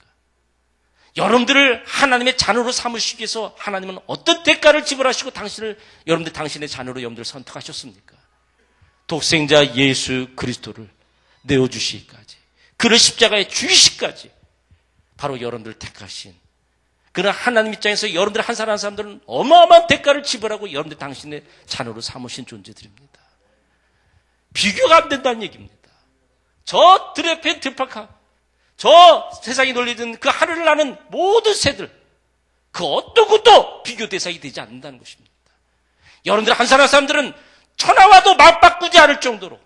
여러분들을 하나님의 자녀로 삼으시기 위해서 하나님은 어떤 대가를 지불하시고 여러분들 당신의 자녀로 여러분들을 선택하셨습니까? 독생자 예수 그리스도를 내어주시기까지, 그를 십자가에 죽이시기까지 바로 여러분들을 택하신, 그런 하나님 입장에서 여러분들 한 사람 한 사람들은 어마어마한 대가를 지불하고 여러분들 당신의 자녀로 삼으신 존재들입니다. 비교가 안 된다는 얘기입니다. 저 들에 팬 들파카, 저 세상이 놀리던 그 하늘을 나는 모든 새들, 그 어떤 것도 비교 대상이 되지 않는다는 것입니다. 여러분들 한 사람 한 사람들은 천하와도 맞바꾸지 않을 정도로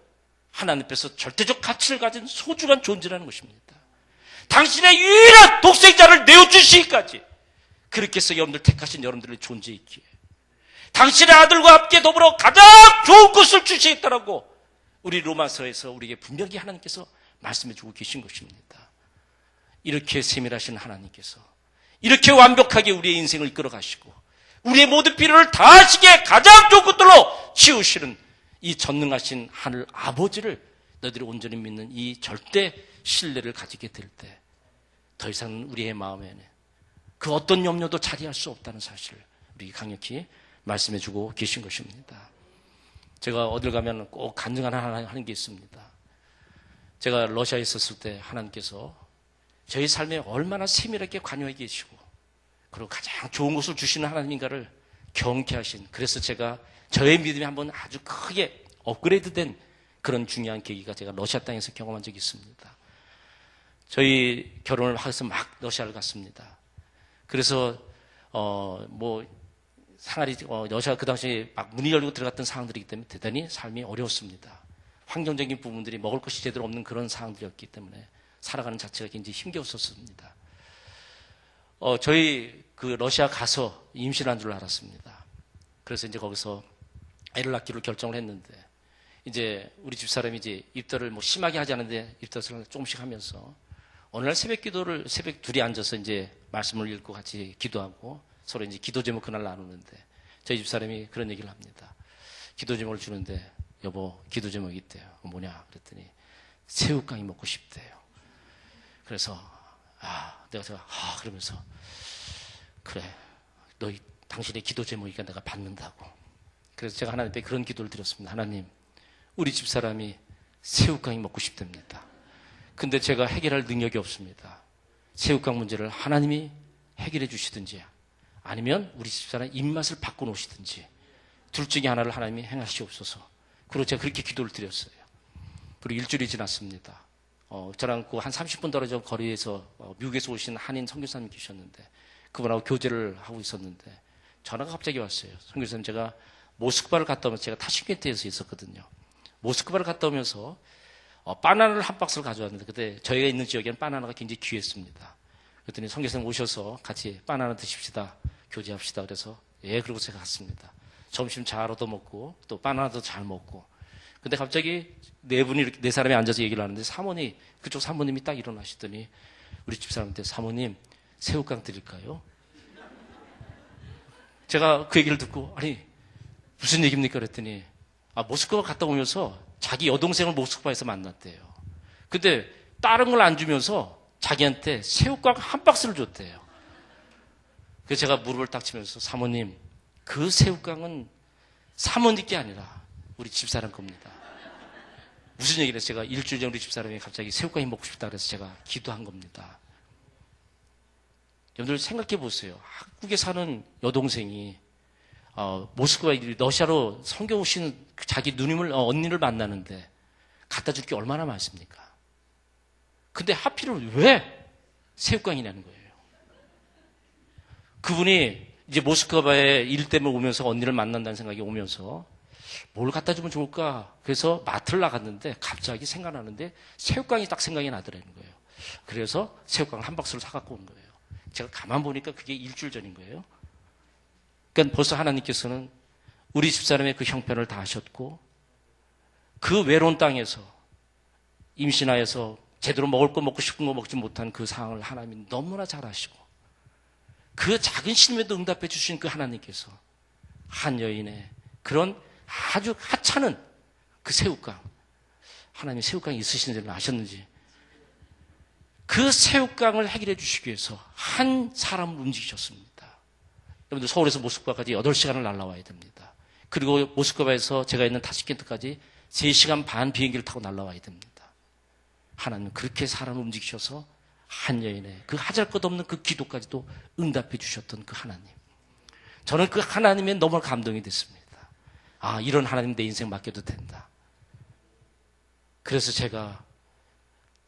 하나님 앞에서 절대적 가치를 가진 소중한 존재라는 것입니다. 당신의 유일한 독생자를 내어주시기까지 그렇게 해서 여러분들 택하신 여러분들의 존재이기에 당신의 아들과 함께 더불어 가장 좋은 것을 주시겠다라고 우리 로마서에서 우리에게 분명히 하나님께서 말씀해주고 계신 것입니다. 이렇게 세밀하신 하나님께서 이렇게 완벽하게 우리의 인생을 이끌어 가시고 우리의 모든 필요를 다 하시기에 가장 좋은 것들로 치우시는 이 전능하신 하늘 아버지를 너희들이 온전히 믿는 이 절대 신뢰를 가지게 될 때 더 이상 우리의 마음에는 그 어떤 염려도 자리할 수 없다는 사실을 우리 강력히 말씀해주고 계신 것입니다. 제가 어딜 가면 꼭 간증 하는 게 있습니다. 제가 러시아에 있었을 때 하나님께서 저희 삶에 얼마나 세밀하게 관여해 계시고 그리고 가장 좋은 것을 주시는 하나님인가를 경계하신, 그래서 제가 저의 믿음이 한번 아주 크게 업그레이드된 그런 중요한 계기가 제가 러시아 땅에서 경험한 적이 있습니다. 저희 결혼을 해서 막 러시아를 갔습니다. 그래서 러시아 그 당시에 막 문이 열리고 들어갔던 상황들이기 때문에 대단히 삶이 어려웠습니다. 환경적인 부분들이 먹을 것이 제대로 없는 그런 상황들이었기 때문에 살아가는 자체가 굉장히 힘겨웠었습니다. 저희 그 러시아 가서 임신한 줄 알았습니다. 그래서 이제 거기서 애를 낳기로 결정을 했는데 이제 우리 집사람이 이제 입덧을 심하게 하지 않는데 입덧을 조금씩 하면서 어느 날 새벽 둘이 앉아서 이제 말씀을 읽고 같이 기도하고 서로 이제 기도 제목 그날 나누는데 저희 집사람이 그런 얘기를 합니다. 기도 제목을 주는데 여보 기도 제목이 있대요. 뭐냐 그랬더니 새우깡이 먹고 싶대요. 그래서 제가 그러면서 그래 당신의 기도 제목이니까 내가 받는다고. 그래서 제가 하나님 앞에 그런 기도를 드렸습니다. 하나님, 우리 집사람이 새우깡이 먹고 싶답니다. 근데 제가 해결할 능력이 없습니다. 새우깡 문제를 하나님이 해결해 주시든지 아니면 우리 집사람 입맛을 바꿔놓으시든지 둘 중에 하나를 하나님이 행하시옵소서. 그리고 제가 그렇게 기도를 드렸어요. 그리고 일주일이 지났습니다. 저랑 그 한 30분 떨어져 거리에서 미국에서 오신 한인 선교사님 계셨는데 그분하고 교제를 하고 있었는데 전화가 갑자기 왔어요. 선교사님, 제가 모스크바를 갔다 오면서, 제가 타슈켄트에서 있었거든요. 모스크바를 갔다 오면서 바나나를 한 박스를 가져왔는데 그때 저희가 있는 지역에는 바나나가 굉장히 귀했습니다. 그랬더니 선교사님 오셔서 같이 바나나 드십시다, 교제합시다. 그래서 예, 그러고 제가 갔습니다. 점심 잘 얻어먹고 또 바나나도 잘 먹고. 근데 갑자기 네 사람이 앉아서 얘기를 하는데 그쪽 사모님이 딱 일어나시더니 우리 집사람한테, 사모님 새우깡 드릴까요? 제가 그 얘기를 듣고 아니 무슨 얘기입니까? 그랬더니 모스크바 갔다 오면서 자기 여동생을 모스크바에서 만났대요. 근데 다른 걸 안 주면서 자기한테 새우깡 한 박스를 줬대요. 그래서 제가 무릎을 딱 치면서, 사모님 그 새우깡은 사모님께 아니라 우리 집사람 겁니다. 무슨 얘기를 해서 제가 일주일 전 우리 집사람이 갑자기 새우깡이 먹고 싶다 그래서 제가 기도한 겁니다. 여러분들 생각해 보세요. 한국에 사는 여동생이 모스크바 러시아로 선교 오신 자기 누님을 언니를 만나는데 갖다 줄 게 얼마나 많습니까? 근데 하필은 왜 새우깡이냐는 거예요. 그분이 이제 모스크바에 일 때문에 오면서 언니를 만난다는 생각이 오면서 뭘 갖다 주면 좋을까? 그래서 마트를 나갔는데 갑자기 생각나는데 새우깡이 딱 생각이 나더라는 거예요. 그래서 새우깡 한 박스를 사갖고 온 거예요. 제가 가만 보니까 그게 일주일 전인 거예요. 그러니까 벌써 하나님께서는 우리 집사람의 그 형편을 다 하셨고, 그 외로운 땅에서 임신하여서 제대로 먹을 거 먹고 싶은 거 먹지 못한 그 상황을 하나님이 너무나 잘 아시고, 그 작은 신임에도 응답해 주신 그 하나님께서 한 여인의 그런 아주 하찮은 그 새우깡, 하나님이 새우깡이 있으신 줄은 아셨는지, 그 새우깡을 해결해 주시기 위해서 한 사람을 움직이셨습니다. 여러분들 서울에서 모스크바까지 8시간을 날아와야 됩니다. 그리고 모스크바에서 제가 있는 타슈켄트까지 3시간 반 비행기를 타고 날아와야 됩니다. 하나님은 그렇게 사람을 움직이셔서 한 여인의 그 하잘것없는 그 기도까지도 응답해 주셨던 그 하나님. 저는 그 하나님에 너무 감동이 됐습니다. 이런 하나님 내 인생 맡겨도 된다. 그래서 제가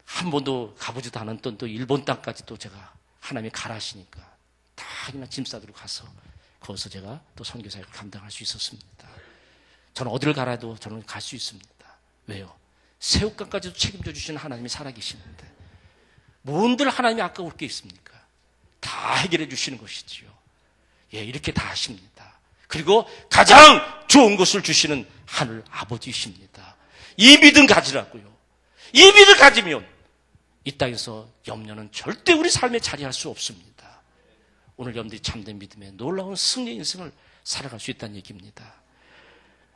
한 번도 가보지도 않았던 또 일본 땅까지 또 제가 하나님이 가라시니까 다 그냥 짐 싸들고 가서 거기서 제가 또 선교사역을 감당할 수 있었습니다. 저는 어디를 가라도 저는 갈 수 있습니다. 왜요? 새우깡까지도 책임져 주시는 하나님이 살아계시는데 뭔들 하나님이 아까울 게 있습니까? 다 해결해 주시는 것이지요. 예, 이렇게 다 하십니다. 그리고 가장 좋은 것을 주시는 하늘 아버지이십니다. 이 믿음 가지라고요. 이 믿음 가지면 이 땅에서 염려는 절대 우리 삶에 자리할 수 없습니다. 오늘 여러분들이 참된 믿음에 놀라운 승리의 인생을 살아갈 수 있다는 얘기입니다.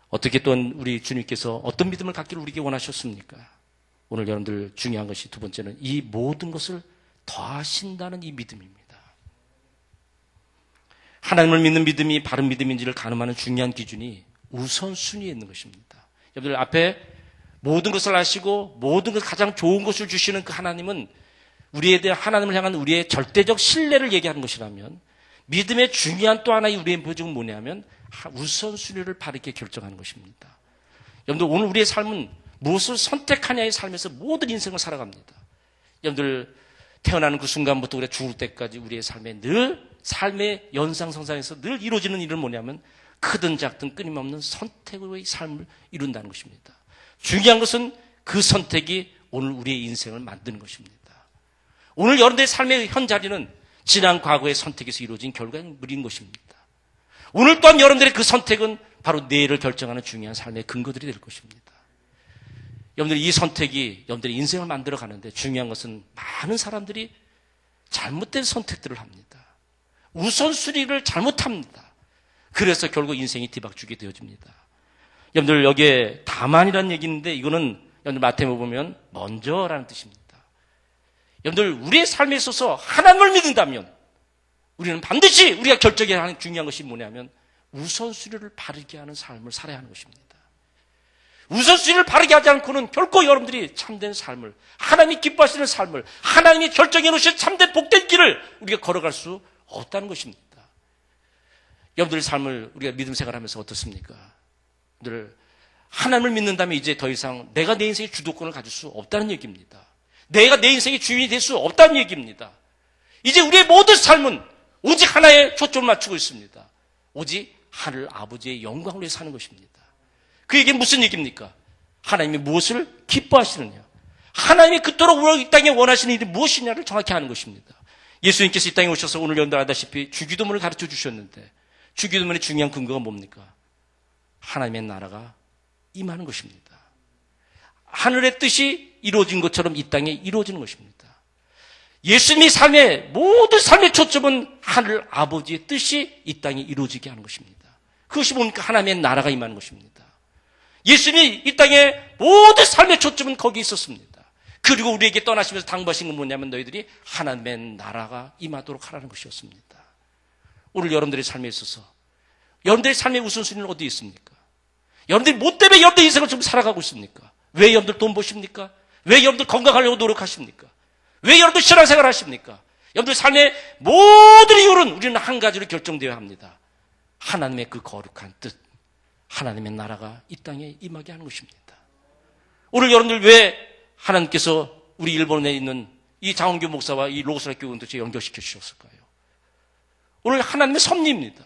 어떻게 또 우리 주님께서 어떤 믿음을 갖기를 우리에게 원하셨습니까? 오늘 여러분들 중요한 것이 두 번째는 이 모든 것을 더하신다는 이 믿음입니다. 하나님을 믿는 믿음이 바른 믿음인지를 가늠하는 중요한 기준이 우선순위에 있는 것입니다. 여러분들 앞에 모든 것을 아시고 모든 것 가장 좋은 것을 주시는 그 하나님은 우리에 대한 하나님을 향한 우리의 절대적 신뢰를 얘기하는 것이라면, 믿음의 중요한 또 하나의 우리의 표적은 뭐냐면 우선순위를 바르게 결정하는 것입니다. 여러분들 오늘 우리의 삶은 무엇을 선택하냐의 삶에서 모든 인생을 살아갑니다. 여러분들 태어나는 그 순간부터 우리가 죽을 때까지 우리의 삶에 늘 삶의 연상선상에서 늘 이루어지는 일은 뭐냐면 크든 작든 끊임없는 선택의 삶을 이룬다는 것입니다. 중요한 것은 그 선택이 오늘 우리의 인생을 만드는 것입니다. 오늘 여러분들의 삶의 현 자리는 지난 과거의 선택에서 이루어진 결과물인 것입니다. 오늘 또한 여러분들의 그 선택은 바로 내일을 결정하는 중요한 삶의 근거들이 될 것입니다. 여러분들 이 선택이 여러분들의 인생을 만들어 가는데 중요한 것은 많은 사람들이 잘못된 선택들을 합니다. 우선순위를 잘못합니다. 그래서 결국 인생이 뒤바뀌게 되어집니다. 여러분들 여기에 다만이라는 얘기인데 이거는 여러분들 마태복음 보면 먼저라는 뜻입니다. 여러분들 우리의 삶에 있어서 하나님을 믿는다면 우리는 반드시 우리가 결정해야 하는 중요한 것이 뭐냐면 우선순위를 바르게 하는 삶을 살아야 하는 것입니다. 우선순위를 바르게 하지 않고는 결코 여러분들이 참된 삶을, 하나님이 기뻐하시는 삶을, 하나님이 결정해 놓으신 참된 복된 길을 우리가 걸어갈 수 없다는 것입니다. 여러분들의 삶을 우리가 믿음 생활하면서 어떻습니까? 늘 하나님을 믿는다면 이제 더 이상 내가 내 인생의 주도권을 가질 수 없다는 얘기입니다. 내가 내 인생의 주인이 될 수 없다는 얘기입니다. 이제 우리의 모든 삶은 오직 하나에 초점을 맞추고 있습니다. 오직 하늘 아버지의 영광을 위해 사는 것입니다. 그에게 무슨 얘기입니까? 하나님이 무엇을 기뻐하시느냐? 하나님이 그토록 이 땅에 원하시는 일이 무엇이냐를 정확히 아는 것입니다. 예수님께서 이 땅에 오셔서 오늘 연달아다시피 주기도문을 가르쳐 주셨는데 주기도문의 중요한 근거가 뭡니까? 하나님의 나라가 임하는 것입니다. 하늘의 뜻이 이루어진 것처럼 이 땅에 이루어지는 것입니다. 예수님의 삶의 모든 삶의 초점은 하늘 아버지의 뜻이 이 땅에 이루어지게 하는 것입니다. 그것이 뭡니까? 하나님의 나라가 임하는 것입니다. 예수님이 이 땅의 모든 삶의 초점은 거기에 있었습니다. 그리고 우리에게 떠나시면서 당부하신 건 뭐냐면 너희들이 하나님의 나라가 임하도록 하라는 것이었습니다. 오늘 여러분들의 삶에 있어서 여러분들의 삶의 우선순위는 어디에 있습니까? 여러분들이 뭐 때문에 여러분들 인생을 좀 살아가고 있습니까? 왜 여러분들 돈 버십니까? 왜 여러분들 건강하려고 노력하십니까? 왜 여러분들 신앙생활 하십니까? 여러분들 삶의 모든 이유는 우리는 한 가지로 결정되어야 합니다. 하나님의 그 거룩한 뜻, 하나님의 나라가 이 땅에 임하게 하는 것입니다. 오늘 여러분들 왜 하나님께서 우리 일본에 있는 이 장원규 목사와 이 로고스 학교 공동체 연결시켜 주셨을까요? 오늘 하나님의 섭리입니다.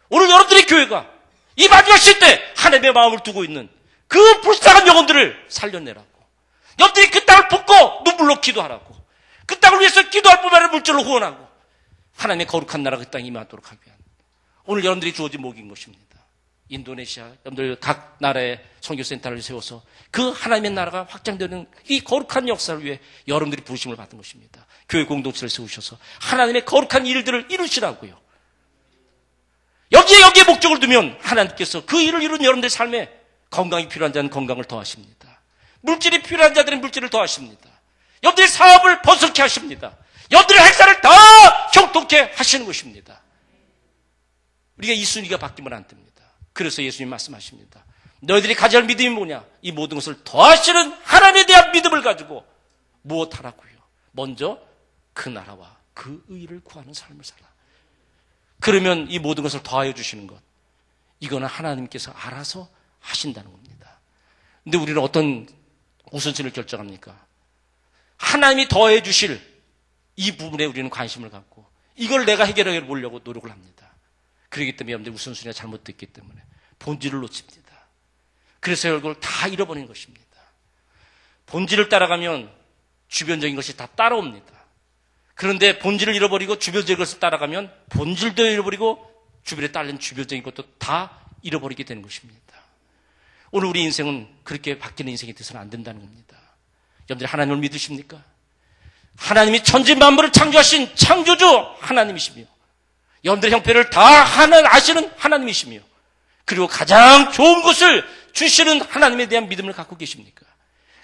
오늘 여러분들의 교회가 이 마지막 시대 하나님의 마음을 두고 있는 그 불쌍한 영혼들을 살려내라고, 여러분들이 그 땅을 붓고 눈물로 기도하라고, 그 땅을 위해서 기도할 뿐만 아니라 물질로 후원하고 하나님의 거룩한 나라가 그 땅에 임하도록 하기 위한 오늘 여러분들이 주어진 목인 것입니다. 인도네시아 여러분들 각 나라의 선교센터를 세워서 그 하나님의 나라가 확장되는 이 거룩한 역사를 위해 여러분들이 부르심을 받은 것입니다. 교회 공동체를 세우셔서 하나님의 거룩한 일들을 이루시라고요. 여기에 목적을 두면 하나님께서 그 일을 이룬 여러분들의 삶에 건강이 필요한 자는 건강을 더하십니다. 물질이 필요한 자들은 물질을 더하십니다. 여러분들의 사업을 번성케 하십니다. 여러분들의 행사를 더 형통케 하시는 것입니다. 우리가 이 순위가 바뀌면 안 됩니다. 그래서 예수님 말씀하십니다. 너희들이 가져야 할 믿음이 뭐냐? 이 모든 것을 더하시는 하나님에 대한 믿음을 가지고 무엇하라고요? 먼저 그 나라와 그 의를 구하는 삶을 살아. 그러면 이 모든 것을 더하여 주시는 것, 이거는 하나님께서 알아서 하신다는 겁니다. 근데 우리는 어떤 우선순위를 결정합니까? 하나님이 더해 주실 이 부분에 우리는 관심을 갖고 이걸 내가 해결해 보려고 노력을 합니다. 그렇기 때문에 여러분들 우선순위가 잘못됐기 때문에 본질을 놓칩니다. 그래서 이걸 다 잃어버리는 것입니다. 본질을 따라가면 주변적인 것이 다 따라옵니다. 그런데 본질을 잃어버리고 주변적인 것을 따라가면 본질도 잃어버리고 주변에 딸린 주변적인 것도 다 잃어버리게 되는 것입니다. 오늘 우리 인생은 그렇게 바뀌는 인생이 돼서는 안 된다는 겁니다. 여러분들이 하나님을 믿으십니까? 하나님이 천지 만물을 창조하신 창조주 하나님이시며 여러분들의 형편을 다 아시는 하나님이시며 그리고 가장 좋은 것을 주시는 하나님에 대한 믿음을 갖고 계십니까?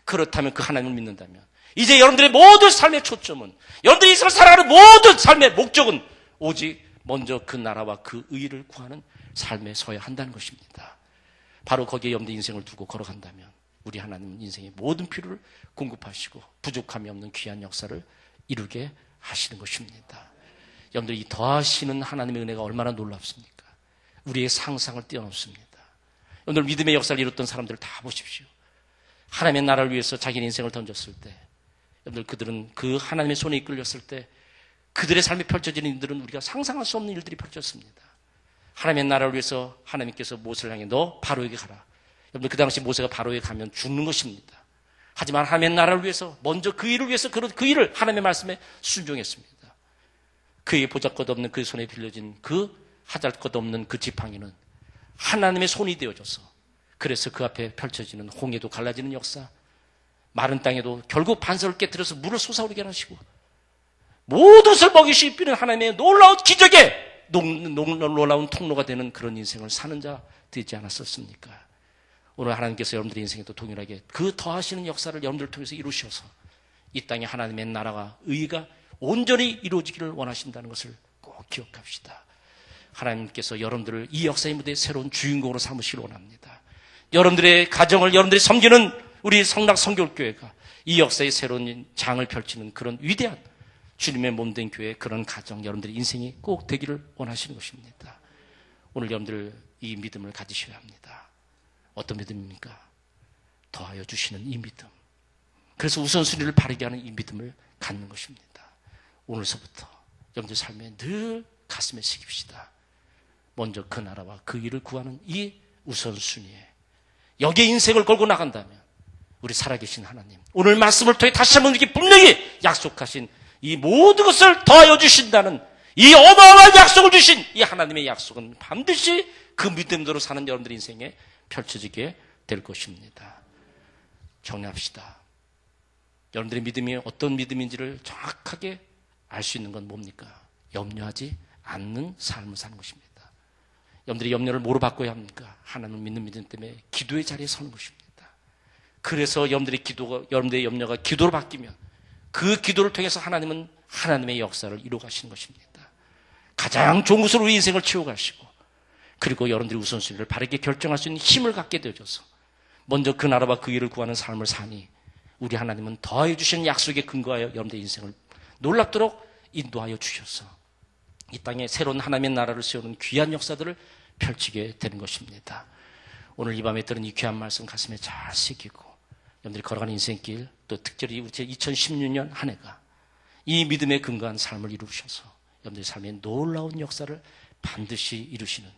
그렇다면 그 하나님을 믿는다면 이제 여러분들의 모든 삶의 초점은 여러분들이 인생을 살아가는 모든 삶의 목적은 오직 먼저 그 나라와 그 의를 구하는 삶에 서야 한다는 것입니다. 바로 거기에 여러분들 인생을 두고 걸어간다면 우리 하나님은 인생의 모든 필요를 공급하시고 부족함이 없는 귀한 역사를 이루게 하시는 것입니다. 여러분들 이 더하시는 하나님의 은혜가 얼마나 놀랍습니까? 우리의 상상을 뛰어넘습니다. 오늘 믿음의 역사를 이뤘던 사람들을 다 보십시오. 하나님의 나라를 위해서 자기 인생을 던졌을 때 여러분들 그들은 그 하나님의 손에 이끌렸을 때 그들의 삶에 펼쳐지는 일들은 우리가 상상할 수 없는 일들이 펼쳐졌습니다. 하나님의 나라를 위해서 하나님께서 모세를 향해 너 바로에게 가라. 여러분들 그 당시 모세가 바로에 가면 죽는 것입니다. 하지만 하나님의 나라를 위해서 먼저 그 일을 위해서 그 일을 하나님의 말씀에 순종했습니다. 그에게 보잘것없는 그 손에 빌려진 그 하잘것없는 그 지팡이는 하나님의 손이 되어져서 그래서 그 앞에 펼쳐지는 홍해도 갈라지는 역사, 마른 땅에도 결국 반석을 깨뜨려서 물을 솟아오르게 하시고 모든 것을 먹이시는 하나님의 놀라운 기적에 놀라운 통로가 되는 그런 인생을 사는 자 되지 않았었습니까? 오늘 하나님께서 여러분들의 인생에도 동일하게 그 더하시는 역사를 여러분들을 통해서 이루셔서 이 땅에 하나님의 나라와 의가 온전히 이루어지기를 원하신다는 것을 꼭 기억합시다. 하나님께서 여러분들을 이 역사의 무대에 새로운 주인공으로 삼으시길 원합니다. 여러분들의 가정을 여러분들이 섬기는 우리 성락 성결교회가 이 역사의 새로운 장을 펼치는 그런 위대한 주님의 몸된 교회, 그런 가정, 여러분들의 인생이 꼭 되기를 원하시는 것입니다. 오늘 여러분들 이 믿음을 가지셔야 합니다. 어떤 믿음입니까? 더하여 주시는 이 믿음. 그래서 우선순위를 바르게 하는 이 믿음을 갖는 것입니다. 오늘서부터 여러분들 삶에 늘 가슴에 새깁시다. 먼저 그 나라와 그 일을 구하는 이 우선순위에 여기에 인생을 걸고 나간다면 우리 살아계신 하나님, 오늘 말씀을 통해 다시 한번 이렇게 분명히 약속하신 이 모든 것을 더하여 주신다는 이 어마어마한 약속을 주신 이 하나님의 약속은 반드시 그 믿음대로 사는 여러분들 인생에 펼쳐지게 될 것입니다. 정리합시다. 여러분들의 믿음이 어떤 믿음인지를 정확하게 알 수 있는 건 뭡니까? 염려하지 않는 삶을 사는 것입니다. 여러분들이 염려를 뭐로 바꿔야 합니까? 하나님을 믿는 믿음 때문에 기도의 자리에 서는 것입니다. 그래서 여러분들의 염려가 기도로 바뀌면 그 기도를 통해서 하나님은 하나님의 역사를 이루어 가시는 것입니다. 가장 좋은 곳으로 우리 인생을 치워가시고, 그리고 여러분들이 우선순위를 바르게 결정할 수 있는 힘을 갖게 되어져서 먼저 그 나라와 그 일을 구하는 삶을 사니 우리 하나님은 더하여 주시는 약속에 근거하여 여러분들의 인생을 놀랍도록 인도하여 주셔서 이 땅에 새로운 하나님의 나라를 세우는 귀한 역사들을 펼치게 되는 것입니다. 오늘 이 밤에 들은 이 귀한 말씀 가슴에 잘 새기고 여러분들이 걸어가는 인생길, 또 특별히 우리 2016년 한 해가 이 믿음에 근거한 삶을 이루셔서 여러분들의 삶에 놀라운 역사를 반드시 이루시는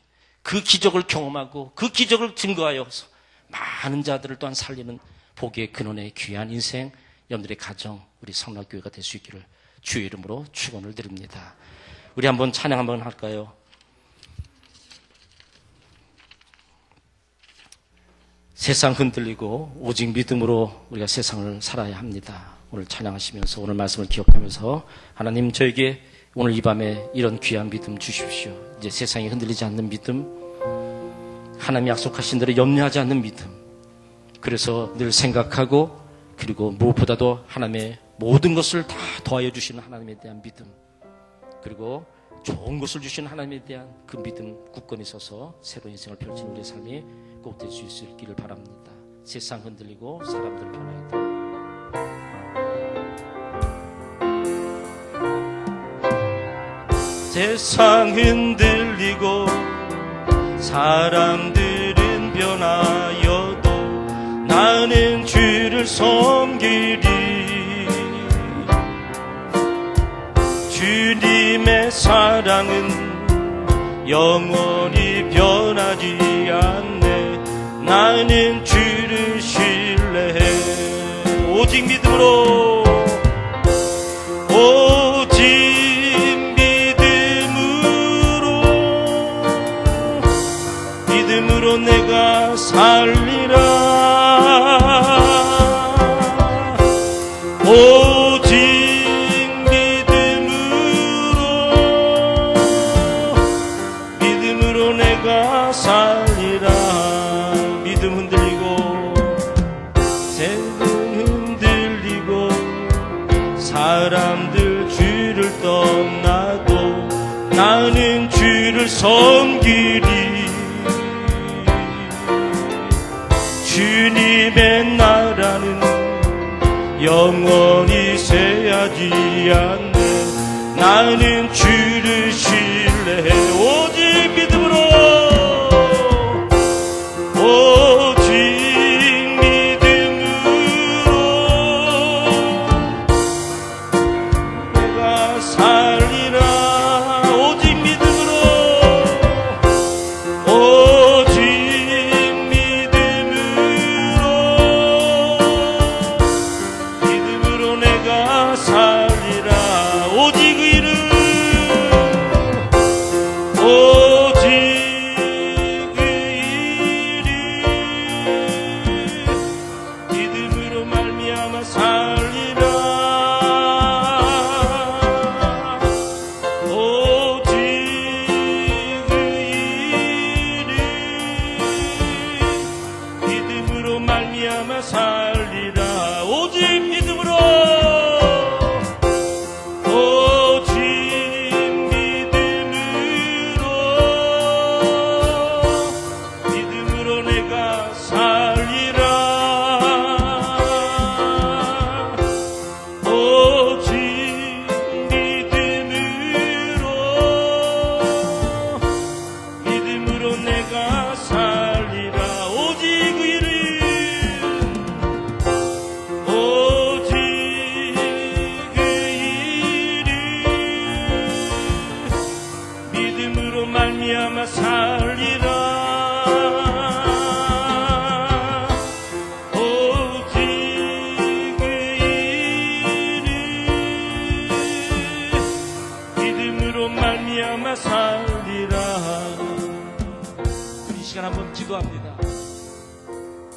그 기적을 경험하고 그 기적을 증거하여서 많은 자들을 또한 살리는 복의 근원의 귀한 인생, 여러분들의 가정, 우리 성락교회가 될 수 있기를 주의 이름으로 축원을 드립니다. 우리 한번 찬양 한번 할까요? 세상 흔들리고 오직 믿음으로 우리가 세상을 살아야 합니다. 오늘 찬양하시면서 오늘 말씀을 기억하면서 하나님, 저에게 오늘 이 밤에 이런 귀한 믿음 주십시오. 이제 세상이 흔들리지 않는 믿음, 하나님이 약속하신 대로 염려하지 않는 믿음, 그래서 늘 생각하고 그리고 무엇보다도 하나님의 모든 것을 다 더하여 주시는 하나님에 대한 믿음, 그리고 좋은 것을 주시는 하나님에 대한 그 믿음 굳건히 서서 새로운 인생을 펼치는 우리의 삶이 꼭 될 수 있기를 바랍니다. 세상 흔들리고 사람들 변화해도 세상 흔들리고 사람들은 변하여도 나는 주를 섬기리. 주님의 사랑은 영원히 변하지 않네. 나는 주를 신뢰해. 오직 믿음으로, 오직 믿음으로 내가 살리라. 오직 믿음으로 내가 살리라. 믿음 흔들리고 세상 흔들리고 사람들 주를 떠나도 나는 주를 섬기리. 주님의 나라는 영원히 쇠하지 않네. 나는 주를 신뢰해. 오직 믿음으로, 오직 믿음으로 내가 살리라. 오직 믿음으로, 오직 믿음으로 내가 살리라. 오직 그 이름,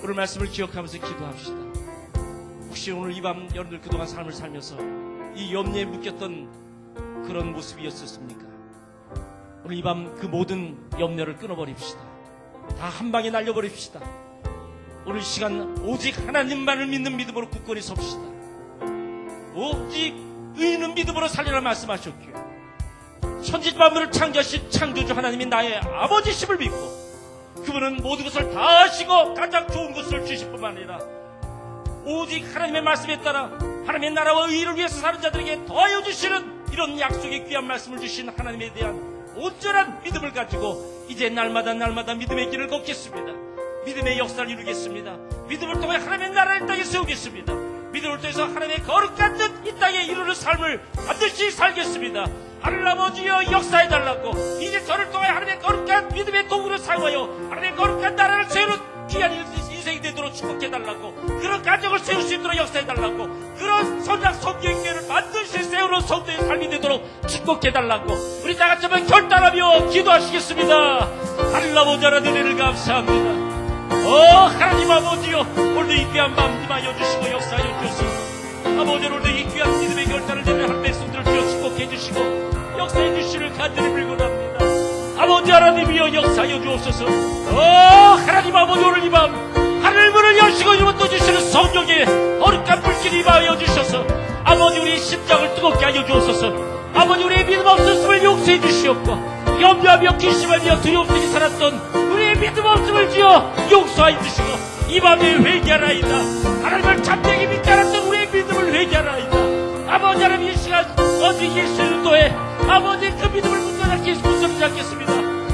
오늘 말씀을 기억하면서 기도합시다. 혹시 오늘 이 밤 여러분들 그동안 삶을 살면서 이 염려에 묶였던 그런 모습이었었습니까? 오늘 이 밤 그 모든 염려를 끊어버립시다. 다 한 방에 날려버립시다. 오늘 이 시간 오직 하나님만을 믿는 믿음으로 굳건히 섭시다. 오직 의인은 믿음으로 살리라 말씀하셨기에 천지 만물을 창조하신 창조주 하나님이 나의 아버지심을 믿고 그분은 모든 것을 다 하시고 가장 좋은 것을 주실 뿐만 아니라 오직 하나님의 말씀에 따라 하나님의 나라와 의의를 위해서 사는 자들에게 더하여 주시는 이런 약속의 귀한 말씀을 주신 하나님에 대한 온전한 믿음을 가지고 이제 날마다 믿음의 길을 걷겠습니다. 믿음의 역사를 이루겠습니다. 믿음을 통해 하나님의 나라를 이 땅에 세우겠습니다. 믿음을 통해서 하나님의 거룩한 뜻 이 땅에 이루는 삶을 반드시 살겠습니다. 하늘 아버지여 역사해달라고 이제 저를 통해 하나님의 거룩한 믿음의 도구를 사용하여 하나님의 거룩한 나라를 세우는 귀한 인생이 되도록 축복해달라고 그런 가정을 세울 수 있도록 역사해달라고 그런 선악 성경교회를 반드시 세우는 성도의 삶이 되도록 축복해달라고 우리 다같이 한번 결단하며 기도하시겠습니다. 하늘 아버지 하나님 은혜를 감사합니다. 하나님 아버지여 오늘도 이 귀한 밤 임하여 주시고 역사하여 주시고 아버지 오늘도 이 귀한 믿음의 결단을 내는 한 백성들을 주여 축복해 주시고 역사해 주시를 간절히 빌곤합니다. 아버지 하나님이여 역사하여 주옵소서. 하나님 아버지 오늘 이 밤 하늘문을 여시고 이루어 주시는 성령의 거룩한 불길이 임하여 주셔서 아버지 우리의 심장을 뜨겁게 하여 주옵소서. 아버지 우리의 믿음 없었음을 용서해 주시옵고 염려하며 기심하며 두려움 속에 살았던 우리의 믿음 없음을 지어 용서하여 주시고 이 밤에 회개하라이다. 하나님을 참되게 믿지 않았던 우리의 믿음을 회개하라이다. 아버지 하나님 이 시간 어디 예수의 인도에 아버지 그 믿음을 붙들지 않겠습니다.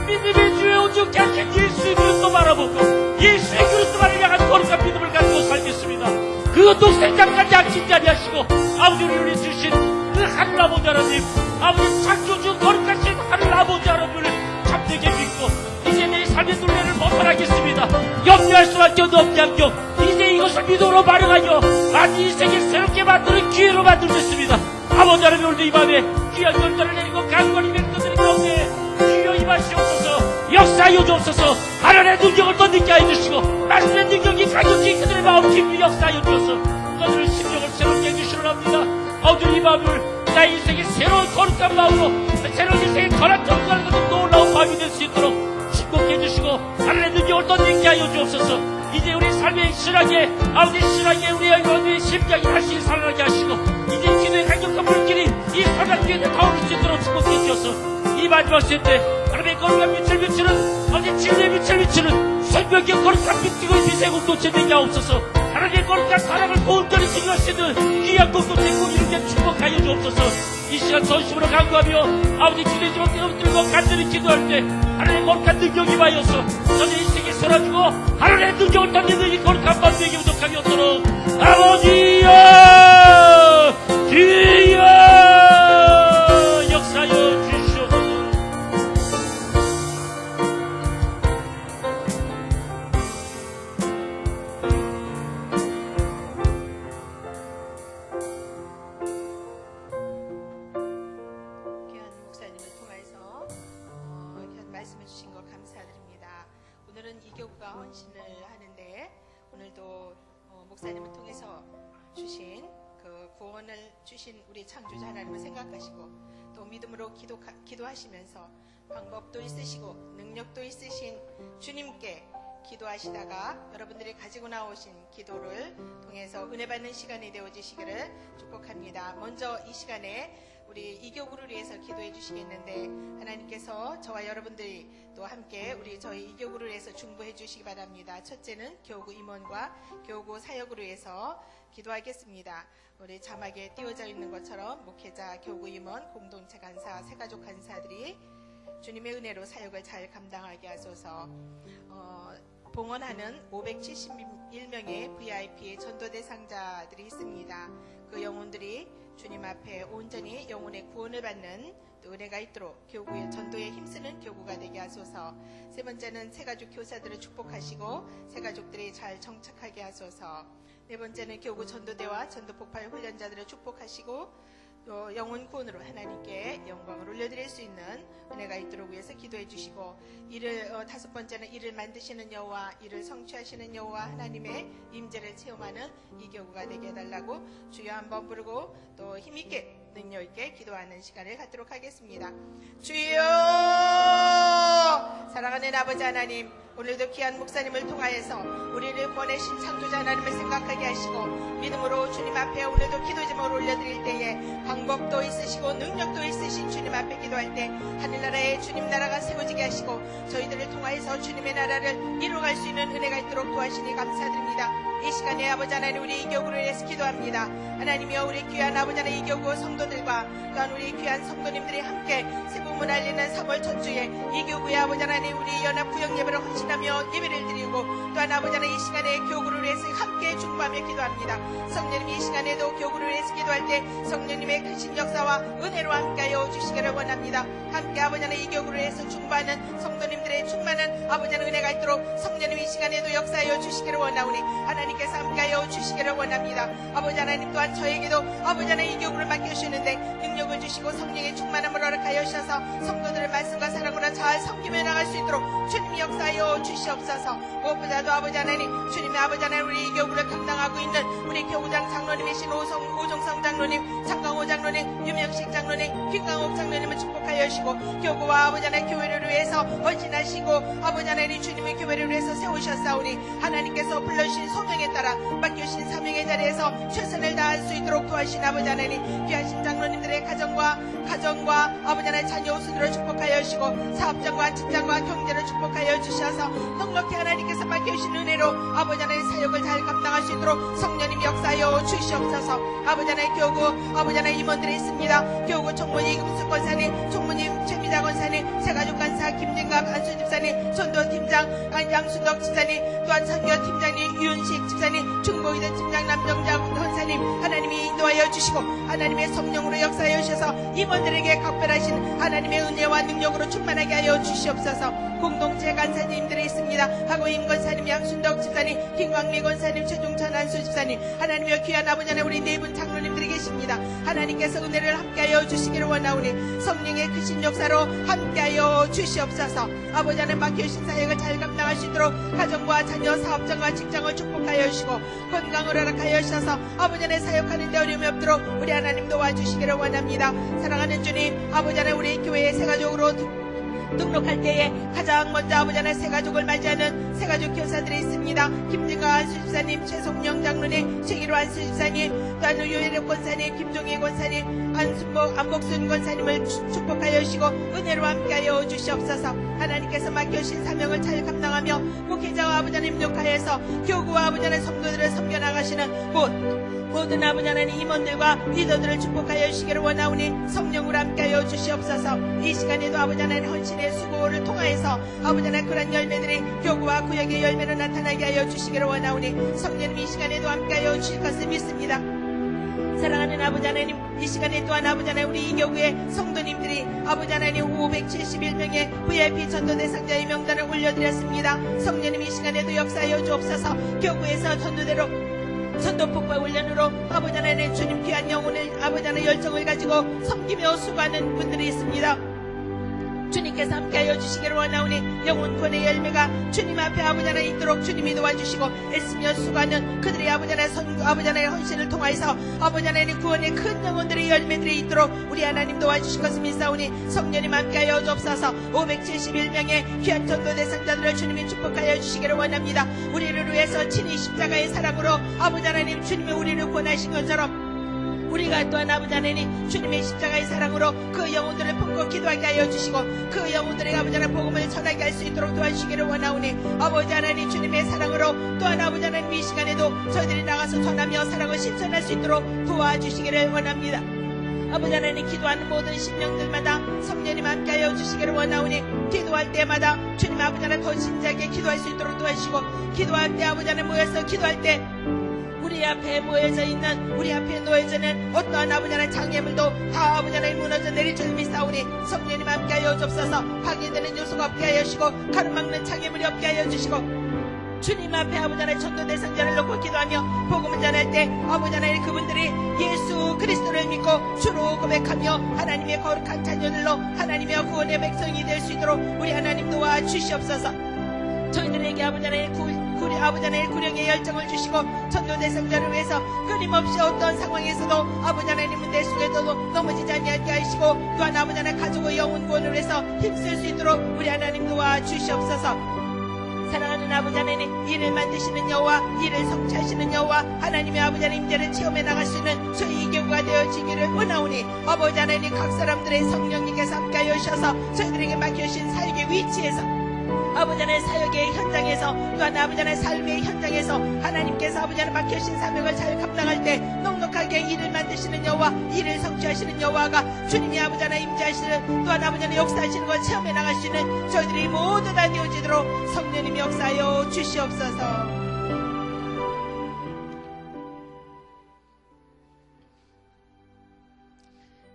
믿음의 주에 온전케 하신 예수의 그릇도 바라보고 예수의 그릇도만을 향한 거룩한 믿음을 가지고 살겠습니다. 그것도 생각까지 악신지 아니하시고 아버지 우리 주신 그 하늘 아버지 하나님 아버지 창조주 거룩하신 하늘 아버지 하나님을 참되게 믿고 이제 내 삶의 눈매를 벗어나겠습니다. 염려할 수밖에 없는 안경 이제 이것을 믿음으로 발휘하여 만 인생을 새롭게 만드는 기회로 만들겠습니다. 아버지 하나님 오늘도 이 밤에 귀한 결단을 내리고 간절히 맺어드린 가운데 주여 임하시옵소서. 역사하여 주옵소서. 하나님의 능력을 더 느끼게 해주시고 말씀의 능력이 강력히 그들의 마음 깊이 역사하여 주옵소서. 그들의 심령을 새롭게 해주시려합니다. 아버지 이 밤을 나의 인생의 새로운 거룩한 마음으로 새로운 인생의 거룩한 것을 놀라운 마음이 될 수 있도록 축복해 주시고 하나님의 능력을 더 느끼게 하여 주옵소서. 이제 우리 삶의 신앙에 아버지 신앙에 우리의 심장이 다시 살아나게 하시고 이제 기도의 강력한 물길이 이 사랑교회에 타오를 수 있도록 축복해 주셔서 이 마지막 시대 때 하나님의 거룩한 빛을 비추는 아버지 진리의 빛을 비추는 생명의 거룩한 빛이고 빛의 공동체 되게 하옵소서. 하나님의 거룩한 사랑을 온전히 증거할 수 있는 귀한 공동체 꾸기는 축복하여 주옵소서. 이 시간 전심으로 간구하며 아버지 기도의 집을 들고 간절히 기도할 때 하나님의 거룩한 능력이 임하여서 전의 인생에 쏟아주고 하나님의 능력을 던지는 이 거룩한 밤 되게 부족함이 없도록 아버지여 주여 역사여 주시옵소서. 귀한 목사님을 통해서 말씀해 주신 것 감사드립니다. 오늘은 이교구가 헌신을 하는데 오늘도 목사님을 통해서 주신 그 구원을 주신 우리 창조자 하나님을 생각하시고 또 믿음으로 기도하시면서 방법도 있으시고 능력도 있으신 주님께 기도하시다가 여러분들이 가지고 나오신 기도를 통해서 은혜 받는 시간이 되어지시기를 축복합니다. 먼저 이 시간에 우리 이교구를 위해서 기도해 주시겠는데 하나님께서 저와 여러분들이 또 함께 저희 이교구를 위해서 중보해 주시기 바랍니다. 첫째는 교구 임원과 교구 사역을 위해서 기도하겠습니다. 우리 자막에 띄워져 있는 것처럼 목회자, 교구 임원, 공동체 간사, 새가족 간사들이 주님의 은혜로 사역을 잘 감당하게 하소서. 봉헌하는 571명의 VIP 전도 대상자들이 있습니다. 그 영혼들이 주님 앞에 온전히 영혼의 구원을 받는 또 은혜가 있도록 교구의 전도에 힘쓰는 교구가 되게 하소서. 세 번째는 새가족 교사들을 축복하시고 새가족들이 잘 정착하게 하소서. 네 번째는 교구 전도대와 전도 폭발 훈련자들을 축복하시고 또 영혼 구원으로 하나님께 영광을 올려드릴 수 있는 은혜가 있도록 위해서 기도해 주시고, 이를 다섯 번째는 이를 만드시는 여호와, 이를 성취하시는 여호와 하나님의 임재를 체험하는 이 교구가 되게 해달라고 주여 한번 부르고 또 힘있게 능력 있게 기도하는 시간을 갖도록 하겠습니다. 주여, 사랑하는 아버지 하나님, 오늘도 귀한 목사님을 통하여서 우리를 보내신 창조자 하나님을 생각하게 하시고 믿음으로 주님 앞에 오늘도 기도 제목을 올려드릴 때에 방법도 있으시고 능력도 있으신 주님 앞에 기도할 때 하늘나라에 주님 나라가 세워지게 하시고 저희들을 통하여서 주님의 나라를 이루어갈 수 있는 은혜가 있도록 도와주시니 감사드립니다. 이 시간에 아버지 하나님, 우리 이교구를 위해서 기도합니다. 하나님이여, 우리 귀한 아버지 하나님 이교구 성도들과 또한 우리 귀한 성도님들이 함께 세부문 알리는 3월 첫 주에 이교구의 아버지 하나님 우리 연합 구역 예배를 헌신하며 예배를 드리고, 또한 아버지 하나님 이 시간에 교구를 위해서 함께 중보하며 기도합니다. 성령님, 이 시간에도 교구를 위해서 기도할 때 성령님의 크신 역사와 은혜로 함께하여 주시기를 원합니다. 함께 아버지 하나님 이 교구를 위해서 중보하는 성도님들의 충만한 아버지 하나님 은혜가 있도록 성령님 이 시간에도 역사하여 주시기를 원하오니 하나님께서 함께하여 주시기를 원합니다. 아버지 하나님, 또한 저에게도 아버지 하나님 이 교구를 맡겨주시는데 능력을 주시고 성령의 충만함을 허락하여 주셔서 성도들의 말씀과 사랑으로 잘 섬기며 나갈 수 있도록 주님이 역사하여 주시옵소서. 무엇보다도 아버지 하나님, 주님의 아버지 하나님 우리 이 교구를 감당하고 있는 우리 교구장 장로님이신 오종성 장로님, 장강호 장로님, 유명식 장로님, 김강옥 장로님을 축복하여 주시고, 교구와 아버지 하나님 교회를 위해서 헌신하시고 아버지 하나님 주님의 교회를 위해서 세우셨사오니 하나님께서 불러주신 소명에 따라 맡겨주신 사명의 자리에서 최선을 다할 수 있도록 도와주신 아버지 하나님, 귀하신 장로님들의 가정과 아버지 하나님 자녀 우수들을 축복하여 주시고 사업장과 직장과 경제를 축복하여 주셔서 넉넉히 하나님께서 맡겨주신 은혜로 아버지 하나님 사역을 잘 감당할 수 있도록 성령님 역사하여 주시옵소서. 아버지 하나님 교구 아버지 하나님 임원들이 있습니다. 교구 총무님 이금숙 권사님, 총무님 최미자 권사님, 세가족 간사 김진갑 안수 집사님, 전도팀장 양순덕 집사님, 또한 선교 팀장님 유은식 집사님, 중보이대 팀장 남정자 권사님, 하나님이 인도하여 주시고 하나님의 성령으로 역사하여 주셔서 임원들에게 각별하신 하나님의 은혜와 능력으로 충만하게 하여 주시옵소서. 공동체 간사님들이 있습니다. 하고임 권사님, 양순덕 집사님, 김광미 권사님, 최종찬 안수 집사님, 하나님의 귀한 아버지 하나님 우리 네 분 장로님들이 계십니다. 하나님께서 은혜를 함께하여 주시기를 원하오니 성령의 크신 역사로 함께하여 주시옵소서. 아버지 하나님 맡겨주신 사역을 잘 감당할 수 있도록 가정과 자녀, 사업장과 직장을 축복하여 주시고 건강을 허락하여 주셔서 아버지 하나님 사역하는 데 어려움이 없도록 우리 하나님 도와주시기를 원합니다. 사랑하는 주님, 아버지 하나님 우리 교회의 세가족으로 등록할 때에 가장 먼저 아버지 하나님 새가족을 맞이하는 새가족 교사들이 있습니다. 김진가 안수 집사님, 최송영 장로님, 최기로 안수 집사님, 또한 유혜력 권사님, 김종희 권사님, 안복순 권사님을 축복하여 주시고 은혜로 함께하여 주시옵소서. 하나님께서 맡겨주신 사명을 잘 감당하며 목회자와 아버지 하나님 역할에서 교구와 아버지 하나님 성도들을 섬겨나가시는 모든 아버지 하나님 임원들과 리더들을 축복하여 주시기를 원하오니 성령으로 함께하여 주시옵소서. 이 시간에도 아버지 하나님 헌신의 수고를 통하여서 아버지 하나님 그런 열매들이 교구와 구역의 열매로 나타나게 하여 주시기를 원하오니 성령님 이 시간에도 함께하여 주실 것을 믿습니다. 사랑하는 아버지 하나님, 이 시간에 또한 아버지 하나님 우리 이 교구의 성도님들이 아버지 하나님 571명의 VIP 전도 대상자의 명단을 올려드렸습니다. 성령님 이 시간에도 역사하여 주옵소서. 교구에서 전도 폭발 훈련으로 아버지 하나님 주님 귀한 영혼을 아버지 하나님 열정을 가지고 섬기며 수고하는 분들이 있습니다. 주님께서 함께하여 주시기를 원하오니 영혼권의 열매가 주님 앞에 아버지 하나님 있도록 주님이 도와주시고 애쓰며 수고하는 그들의 아버지 하나님 헌신을 통하여서 아버지 하나님 구원의 큰 영혼들의 열매들이 있도록 우리 하나님 도와주실 것을 믿사오니 성령님 함께하여 주옵소서. 571명의 귀한 전도 대상자들을 주님이 축복하여 주시기를 원합니다. 우리를 위해서 친히 십자가의 사랑으로 아버지 하나님 주님이 우리를 구원하신 것처럼 우리가 또한 아버지 하나님 주님의 십자가의 사랑으로 그 영혼들을 품고 기도하게 하여 주시고 그 영혼들의 아버지 하나님 복음을 전하게 할 수 있도록 도와주시기를 원하오니 아버지 하나님 주님의 사랑으로 또한 아버지 하나님 이 시간에도 저희들이 나가서 전하며 사랑을 실천할 수 있도록 도와주시기를 원합니다. 아버지 하나님 기도하는 모든 심령들마다 성령님 함께하여 주시기를 원하오니 기도할 때마다 주님 아버지 하나님 더 진지하게 기도할 수 있도록 도와주시고 기도할 때 아버지 하나님 모여서 기도할 때 우리 앞에 모여져 있는 우리 앞에 놓여져는 어떠한 아버지 하나님 장애물도 다 아버지 하나님 무너져 내릴 줄 믿사오니 성령님 함께하여 주옵소서. 방해되는 요소가 없게 하여 주시고 가로막는 장애물이 없게 하여 주시고 주님 앞에 아버지 하나님 전도 대상자를 놓고 기도하며 복음을 전할 때 아버지 하나님 그분들이 예수 그리스도를 믿고 믿고 주로 고백하며 하나님의 거룩한 자녀들로 하나님의 구원의 백성이 될 수 있도록 우리 하나님 도와주시옵소서. 저희들에게 아버지 하나님 구령의 열정을 주시고 전도 대상자를 위해서 끊임없이 어떤 상황에서도 아버지 하나님은 내 속에서도 넘어지지 아니하게 하시고 또한 아버지 하나님 가족의 영혼 구원을 위해서 힘쓸 수 있도록 우리 하나님 도와주시옵소서. 사랑하는 아버지 하나님, 일을 만드시는 여호와, 일을 성취하시는 여호와, 하나님의 아버지 하나님들을 체험해 나갈 수 있는 저희 이교구가 되어지기를 원하오니 아버지 하나님 각 사람들의 성령님께서 함께하여 주셔서 저희들에게 맡겨주신 사역의 위치에서 아버지 하나님 사역의 현장에서 또한 아버지 하나님 삶의 현장에서 하나님께서 아버지 하나님 맡겨주신 사명을 잘 감당할 때 넉넉하게 일을 만드시는 여호와, 일을 성취하시는 여호와가 주님이 아버지 하나님 임재하시는 또한 아버지 하나님 역사하시는 걸 체험해 나갈 수 있는 저희들이 모두 다 되어지도록 성령님이 역사하여 주시옵소서.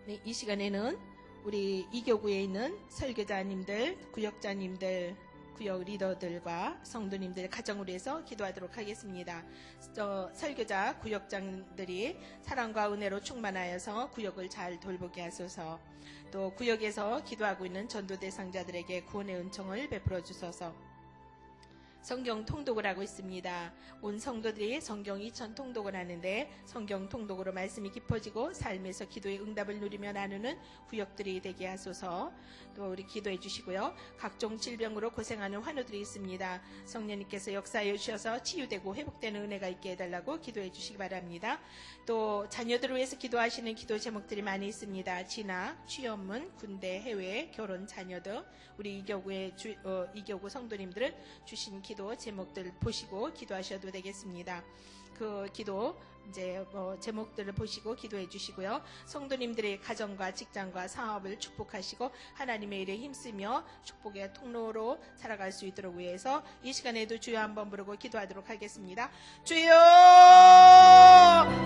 네, 이 시간에는 우리 이교구에 있는 설교자님들, 구역자님들, 구역 리더들과 성도님들 가정을 위해서 기도하도록 하겠습니다. 설교자, 구역장들이 사랑과 은혜로 충만하여서 구역을 잘 돌보게 하소서. 또 구역에서 기도하고 있는 전도 대상자들에게 구원의 은총을 베풀어 주소서. 성경 통독을 하고 있습니다. 온 성도들이 성경 2000 통독을 하는데 성경 통독으로 말씀이 깊어지고 삶에서 기도의 응답을 누리며 나누는 구역들이 되게 하소서. 또 우리 기도해 주시고요. 각종 질병으로 고생하는 환우들이 있습니다. 성령님께서 역사해 주셔서 치유되고 회복되는 은혜가 있게 해달라고 기도해 주시기 바랍니다. 또 자녀들을 위해서 기도하시는 기도 제목들이 많이 있습니다. 진학, 취업문, 군대, 해외, 결혼, 자녀 등 우리 이교구 성도님들은 주신 기도 제목들 보시고 기도하셔도 되겠습니다. 그 기도 이제 제목들을 보시고 기도해 주시고요. 성도님들의 가정과 직장과 사업을 축복하시고 하나님의 일에 힘쓰며 축복의 통로로 살아갈 수 있도록 위해서 이 시간에도 주여 한번 부르고 기도하도록 하겠습니다. 주여!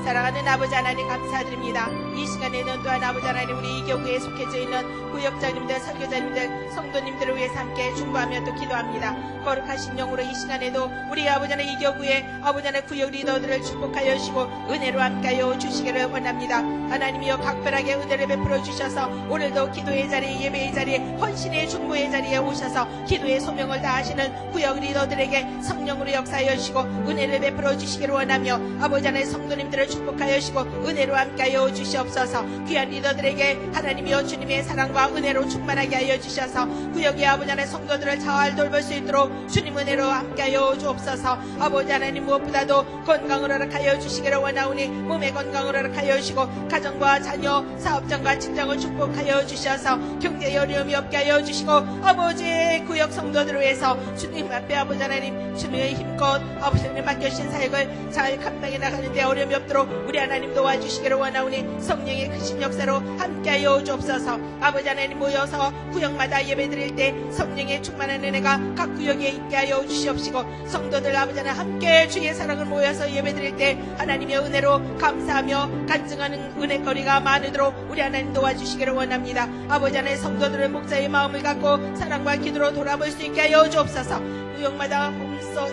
사랑하는 아버지 하나님 감사드립니다. 이 시간에는 또한 아버지 하나님 우리 이교구에 속해져 있는 구역장님들, 설교자님들, 성도님들을 위해서 함께 중보하며 또 기도합니다. 거룩하신 영으로 이 시간에도 우리 아버지 하나님 이교구의 아버지 하나님 구역 리더들을 축복하여 주시고 은혜로 함께하여 주시기를 원합니다. 하나님이여 각별하게 은혜를 베풀어 주셔서 오늘도 기도의 자리에, 예배의 자리에, 헌신의 중보의 자리에 오셔서 기도의 소명을 다하시는 구역 리더들에게 성령으로 역사하여 주시고 은혜를 베풀어 주시기를 원하며 아버지 하나님 성도님들을 축복하여 주시고 은혜로 함께하여 주시옵소서. 귀한 리더들에게 하나님이여 주님의 사랑과 은혜로 충만하게 하여 주셔서 구역의 아버지 하나님 성도들을 잘 돌볼 수 있도록 주님 은혜로 함께하여 주옵소서. 아버지 하나님 무엇보다도 건강을 허락하여 주시기를 원하오니 몸의 건강을 허락하여 주시고 가정과 자녀, 사업장과 직장을 축복하여 주셔서 경제에 어려움이 없게 하여 주시고 아버지의 구역 성도들을 위해서 주님 앞에 아버지 하나님 주님의 힘껏 아버지 하나님 맡겨주신 사역을 잘 감당해 나가는데 어려움이 없도록 우리 하나님 도와주시기를 원하오니 성령의 크신 역사로 함께하여 주옵소서. 아버지 하나님 모여서 구역마다 예배드릴 때 성령의 충만한 은혜가 각 구역에 있게 하여 주시옵시고 성도들 아버지 하나님 함께 주의 사랑을 모여서 예배드릴 때 하나님의 은혜로 감사하며 간증하는 은혜거리가 많으도록 우리 하나님 도와주시기를 원합니다. 아버지 하나님 성도들의 목사의 마음을 갖고 사랑과 기도로 돌아볼 수 있게 하여 주옵소서. 구역마다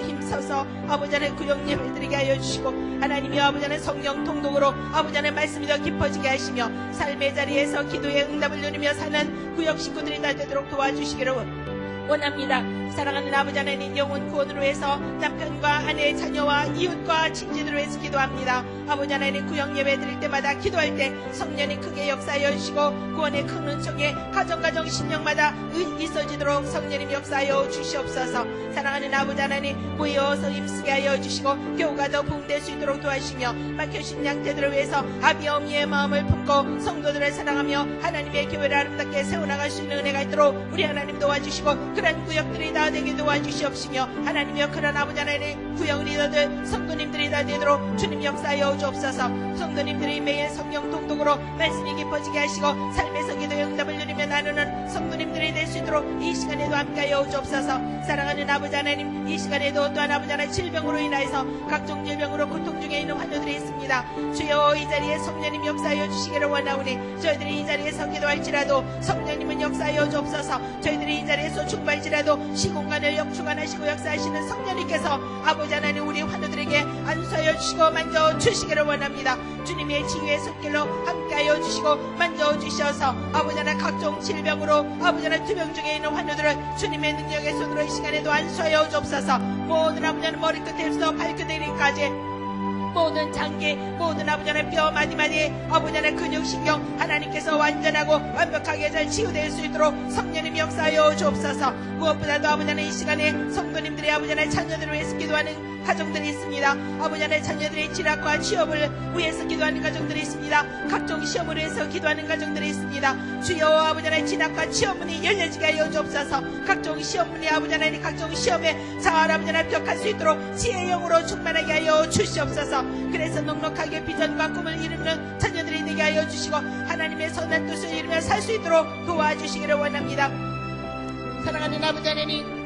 힘써서 아버지 하나님 구역 예배드리게 하여 주시고 하나님이 아버지 하나님 성령 통독으로 아버지 하나님 말씀이 더 깊어지게 하시며 삶의 자리에서 기도의 응답을 누리며 사는 구역 식구들이 다 되도록 도와주시기를 원합니다. 사랑하는 아버지 하나님 영혼 구원으로 해서 남편과 아내, 자녀와 이웃과 친지들을 위해서 기도합니다. 아버지 하나님 구역 예배 드릴 때마다 기도할 때 성령이 크게 역사하여 주시고 구원의 큰 은총에 가정 신령마다 있어지도록 성령님 역사하여 주시옵소서. 사랑하는 아버지 하나님 모여서 힘쓰게 하여 주시고 교우가 더 부흥될 수 있도록 도와주시며 맡겨주신 양떼들을 위해서 아비 어미의 마음을 품고 성도들을 사랑하며 하나님의 교회를 아름답게 세워나갈 수 있는 은혜가 있도록 우리 하나님 도와주시고 그런 구역들이 다 되게 도와주시옵시며 하나님이여 그런 아버지 하나님 구역 리더들 성도님들이 다 되도록 주님 역사하여 주옵소서. 성도님들이 매일 성령 통독으로 말씀이 깊어지게 하시고 삶에서 기도의 응답을 누리며 나누는 성도님들이 될 수 있도록 이 시간에도 함께하여 주옵소서. 사랑하는 아버지 하나님 이 시간에도 또한 아버지 하나님 질병으로 인하여서 각종 질병으로 고통 중에 있는 환우들이 있습니다. 주여 이 자리에 성령님 역사하여 주시기를 원하오니 저희들이 이 자리에서 기도할지라도 성령님은 역사하여 주옵소서. 저희들이 이 자리에서 충발지라도 시공간을 역충안하시고 역사하시는 성령님께서 아버지 하나님 우리 환우들에게 안수하여 주시고 만져 주시기를 원합니다. 주님의 지휘의 손길로 함께하여 하여 주시고 만져주셔서 아버지 하나님 각종 질병으로 아버지 하나님 투병 중에 있는 환우들을 주님의 능력의 손으로 이 시간에도 안수하여 주옵소서. 모든 아버지 하나님 머리끝에서 발끝에 이르기까지 모든 장기, 모든 아버지 하나님 뼈 마디마디, 아버지 하나님 근육신경 하나님께서 완전하고 완벽하게 잘 치유될 수 있도록 성령님 역사하여 주옵소서. 무엇보다도 아버지 하나님 이 시간에 성도님들이 아버지 하나님 자녀들을 위해서 기도하는 가정들이 있습니다. 아버지 하나님 자녀들의 진학과 취업을 위해서 기도하는 가정들이 있습니다. 각종 시험을 위해서 기도하는 가정들이 있습니다. 주여 아버지 하나님 진학과 취업문이 열려지게 하여 주옵소서. 각종 시험문이 아버지 하나님 각종 시험에 잘 아버지 하나님 합격할 수 있도록 지혜의 영으로 충만하게 하여 주시옵소서. 그래서 넉넉하게 비전과 꿈을 이루는 자녀들이 되게 하여 주시고 하나님의 선한 뜻을 이루며 살 수 있도록 도와주시기를 원합니다. 사랑하는 아버지 하나님,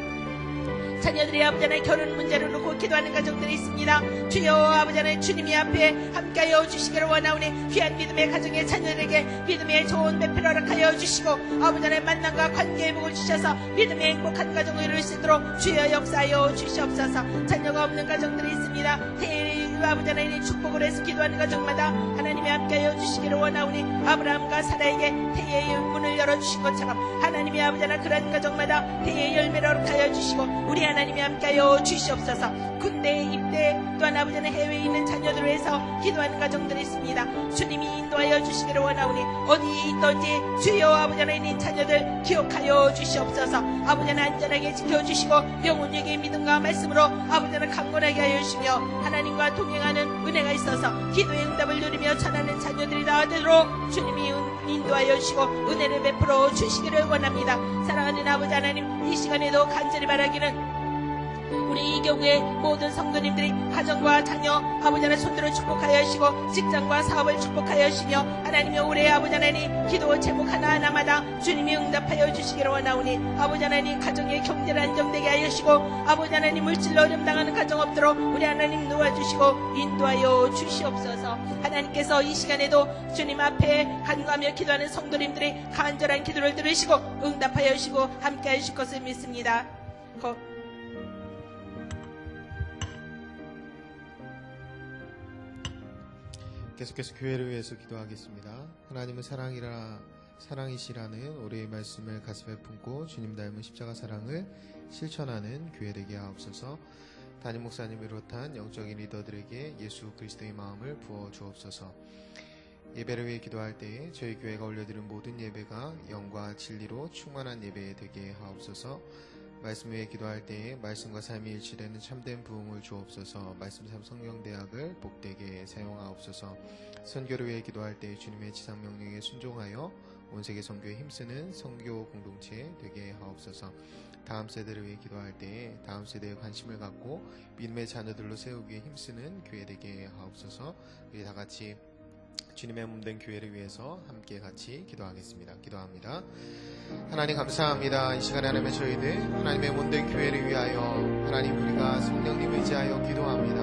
자녀들이 아버지 하나님 결혼 문제를 놓고 기도하는 가정들이 있습니다. 주여 아버지 하나님 주님이 앞에 함께하여 주시기를 원하오니 귀한 믿음의 가정의 자녀들에게 믿음의 좋은 배필을 허락하여 주시고 아버지 하나님 만남과 관계의 복을 주셔서 믿음의 행복한 가정을 이룰 수 있도록 주여 역사하여 주시옵소서. 자녀가 없는 가정들이 있습니다. 아버지 하나님 축복을 해서 기도하는 가정마다 하나님이 함께하여 주시기를 원하오니 아브라함과 사라에게 태의 문을 열어주신 것처럼 하나님이 아버지 하나님 그런 가정마다 태의 열매를 허락하여 주시고 우리 하나님이 함께하여 주시옵소서. 군대 입대 또한 아버지 하나님 해외에 있는 자녀들을 위해서 기도하는 가정들이 있습니다. 주님이 인도하여 주시기를 원하오니 어디에 있든지 주여 아버지 하나님 자녀들 기억하여 주시옵소서. 아버지 하나님 안전하게 지켜주시고 영혼에게 믿음과 말씀으로 아버지 하나님 강건하게 하여 주시며 하나님과 동행하는 은혜가 있어서 기도의 응답을 누리며 전하는 자녀들이 나아되도록 주님이 인도하여 주시고 은혜를 베풀어 주시기를 원합니다. 사랑하는 아버지 하나님, 이 시간에도 간절히 바라기는 우리 이 교회의 모든 성도님들이 가정과 자녀 아버지 하나님 손들어 축복하여 하시고 직장과 사업을 축복하여 하시며 하나님의 올해 아버지 하나님 기도 제목 하나하나마다 주님이 응답하여 주시기를 원하오니 아버지 하나님 가정의 경제를 안정되게 하여 주시고 아버지 하나님 물질로 어려움 당하는 가정 없도록 우리 하나님 도와주시고 인도하여 주시옵소서. 하나님께서 이 시간에도 주님 앞에 간구하며 기도하는 성도님들이 간절한 기도를 들으시고 응답하여 주시고 함께 하실 것을 믿습니다. 계속해서 교회를 위해서 기도하겠습니다. 하나님은 사랑이시라는 우리의 말씀을 가슴에 품고 주님 닮은 십자가 사랑을 실천하는 교회 되게 하옵소서. 담임 목사님을 비롯한 영적인 리더들에게 예수 그리스도의 마음을 부어 주옵소서. 예배를 위해 기도할 때에 저희 교회가 올려드린 모든 예배가 영과 진리로 충만한 예배 되게 하옵소서. 말씀 위에 기도할 때에 말씀과 삶이 일치되는 참된 부흥을 주옵소서. 말씀 삶 성령대학을 복되게 사용하옵소서. 선교를 위해 기도할 때에 주님의 지상 명령에 순종하여 온 세계 선교에 힘쓰는 선교 공동체 되게 하옵소서. 다음 세대를 위해 기도할 때에 다음 세대에 관심을 갖고 믿음의 자녀들로 세우기에 힘쓰는 교회 되게 하옵소서. 우리 다 같이 주님의 몸된 교회를 위해서 함께 같이 기도하겠습니다. 기도합니다. 하나님 감사합니다. 이 시간에 하나님의 저희들 하나님의 몸된 교회를 위하여 하나님 우리가 성령님 의지하여 기도합니다.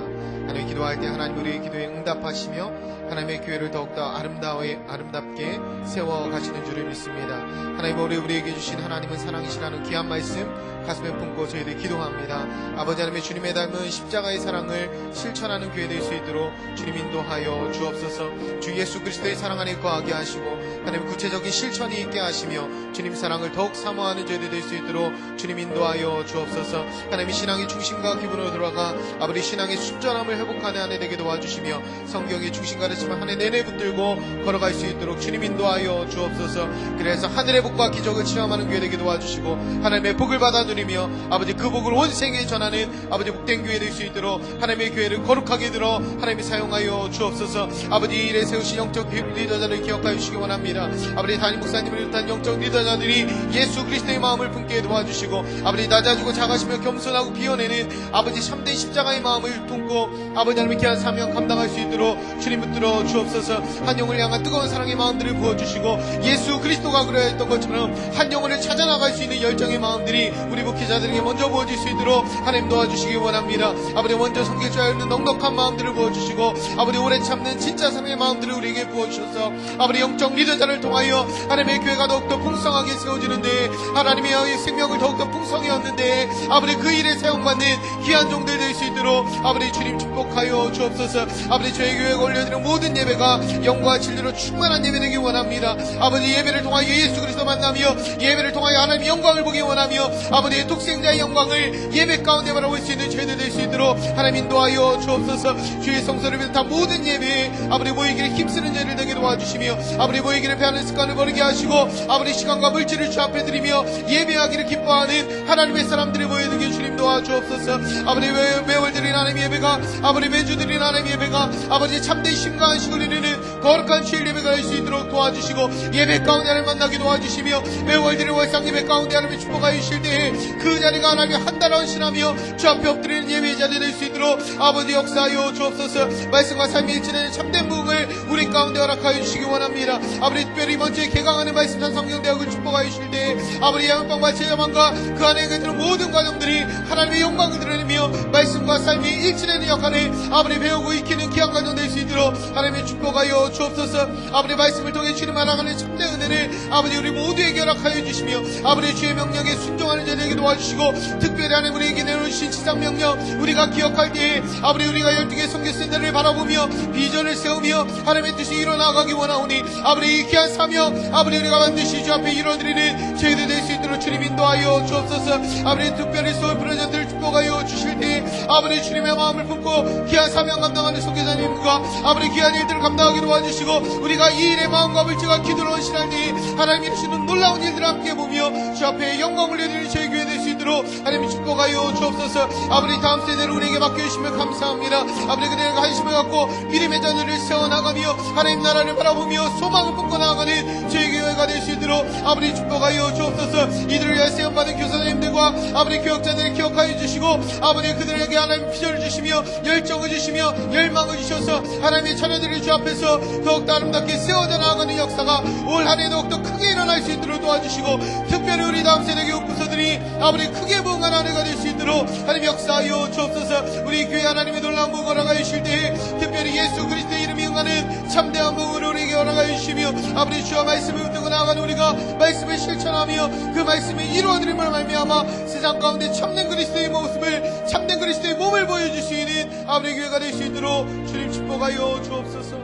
하나님 기도할 때 하나님 우리의 기도에 응답하시며 하나님의 교회를 더욱더 아름답게 세워가시는 줄을 믿습니다. 하나님 우리에게 주신 하나님은 사랑이시라는 귀한 말씀 가슴에 품고 저희들 기도합니다. 아버지 하나님의 주님의 닮은 십자가의 사랑을 실천하는 교회 될 수 있도록 주님 인도하여 주옵소서. 주 예수 그리스도의 사랑 안에 거하게 하시고 하나님 구체적인 실천이 있게 하시며 주님 사랑을 더욱 사모하는 저희들 될 수 있도록 주님 인도하여 주옵소서. 하나님의 신앙의 중심과 기분으로 돌아가 아버지 신앙의 순전함을 회복하는 한 해 되게 도와주시며 성경의 중심 가르침을 한 해 내내 붙들고 걸어갈 수 있도록 주님 인도하여 주옵소서. 그래서 하늘의 복과 기적을 체험하는 교회 되게 도와주시고 하나님의 복을 받아 누리며 아버지 그 복을 온 세계에 전하는 아버지 복된 교회 될 수 있도록 하나님의 교회를 거룩하게 들어 하나님이 사용하여 주옵소서. 아버지 이 일에 세우신 영적 리더자를 기억하여 주시기 원합니다. 아버지 담임 목사님을 비롯한 영적 리더자들이 예수 그리스도의 마음을 품게 도와주시고 아버지 낮아지고 작아지며 겸손하고 비워내는 아버지 참된 십자가의 마음을 품고 아버지 하나님의 귀한 사명 감당할 수 있도록 주님 붙들어 주옵소서. 한 영혼을 향한 뜨거운 사랑의 마음들을 부어주시고 예수 그리스도가 그려 했던 것처럼 한 영혼을 찾아나갈 수 있는 열정의 마음들이 우리 목회자들에게 먼저 부어질 수 있도록 하나님 도와주시기 원합니다. 아버지 먼저 섬길 줄 아는 넉넉한 마음들을 부어주시고 아버지 오래 참는 진짜 사랑의 마음들을 우리에게 부어주셔서 아버지 영적 리더자를 통하여 하나님의 교회가 더욱더 풍성하게 세워지는데 하나님의 생명을 더욱더 풍성히 얻는데 아버지 그 일에 사용받는 귀한 종들 될 수 있도록 아버지 주님 축복하여 주옵소서. 아버지 저희 교회가 올려드리는 모든 예배가 영과 진리로 충만한 예배 되기 원합니다. 아버지 예배를 통하여 예수 그리스도 만나며 예배를 통하여 하나님의 영광을 보기 원하며 아버지의 독생자의 영광을 예배 가운데 바라볼 수 있는 저희들 될 수 있도록 하나님 인도하여 주옵소서. 주의 성소를 비롯한 모든 예배에 아버지 모이기를 힘쓰는 저희를 되게 도와주시며 아버지 모이기를 패하는 습관을 버리게 하시고 아버지 시간과 물질을 주 앞에 드리며 예배하기를 기뻐하는 하나님의 사람들이 모여들게 주님 도와주옵소서. 아버지 매월 드리는 하나님 예배가 아버지 매주 드리는 하나님 예배가 아버지 참된 심과 안식을 이루는 거룩한 주일 예배가 될 수 있도록 도와주시고 예배 가운데 하나님 만나게 도와주시며 매월 드리는 월상 예배 가운데 하나님의 축복하여 주실 때에 그 자리가 하나님의 한 달 헌신하며 주 앞에 엎드리는 예배의 자리 될 수 있도록 아버지 역사하여 주옵소서. 말씀과 삶이 일치되는 참된 부흥을 우리 가운데 허락하여 주시기 원합니다. 아버지 특별히 이번 주에 개강하는 말씀상 성경대학을 축복하여 주실 때에 아버지 양방과 제자만과 그 안에 있는 모든 가정들이 하나님의 영광을 드러내며 말씀과 삶이 일치되는 역할을 아버지 배우고 익히는 귀한 가정 될 수 있도록 하나님의 축복하여 주옵소서. 아버지 말씀을 통해 주님 알아가는 참된 은혜를 아버지 우리 모두에게 허락하여 주시며 아버지 주의 명령에 순종하는 자들에게 도와주시고 특별히 하나님 우리에게 내놓으신 지상 명령 우리가 기억할 때에 아버지 우리가 12개 선교센터를 바라보며 비전을 세우며 하나님의 뜻이 일어나가기 원하오니 아버지 이 귀한 사명 아버지 우리가 반드시 주 앞에 이뤄드리는 저희들 될 수 있도록 주님 인도하여 주옵소서. 아버지 특별히 소울 프로젝트를 축복하여 주실 때에 아버지 주님의 마음을 품고 귀한 사명 감당하는 선교사님과 아버지 귀한 일들을 감당하게 도와주시고 우리가 이 일의 마음과 물질과 기도로 헌신할 때에 하나님이 이루시는 놀라운 일들을 함께 보며 주 앞에 영광을 올려드리는 저희 교회 될 수 있도록 하나님 축복하여 주옵소서. 아버지 다음 세대를 우리에게 맡겨주시며 감사합니다. 아버지 그대가 관심을 갖고 믿음의 자녀를 세워나가며 하나님 나라를 바라보며 소망을 품고 나아가는 저희 교회가 될 수 있도록 아버지 축복하여 주옵소서. 이들을 위해 세움받은 교사님들과 아버지 교역자들을 기억하여 주시고 아버지 그들에게 하나님 비전을 주시며 열정을 주시며 열망을 주셔서 하나님의 자녀들을 주 앞에서 더욱더 아름답게 세워져 나아가는 역사가 올 한 해 더욱더 크게 일어날 수 있도록 도와주시고 특별히 우리 다음 세대 교육부서들이 아버지 크게 부흥한 한 해가 될 수 있도록 하나님 역사하여 주옵소서. 우리 교회 하나님의 놀라운 부흥 허락하여 주실 때에 특별히 예수 그리스도의 이름이 응하는 참대한 부흥을 우리에게 허락하여 주시며 아버지 주와 말씀을 붙들고 나아가는 우리가 말씀을 실천하며 그 말씀이 이루어드림을 말미암아 세상 가운데 참된 그리스도의 모습을 참된 그리스도의 몸을 보여줄 수 있는 아버지 교회가 될 수 있도록 주님 축복하여 주옵소서.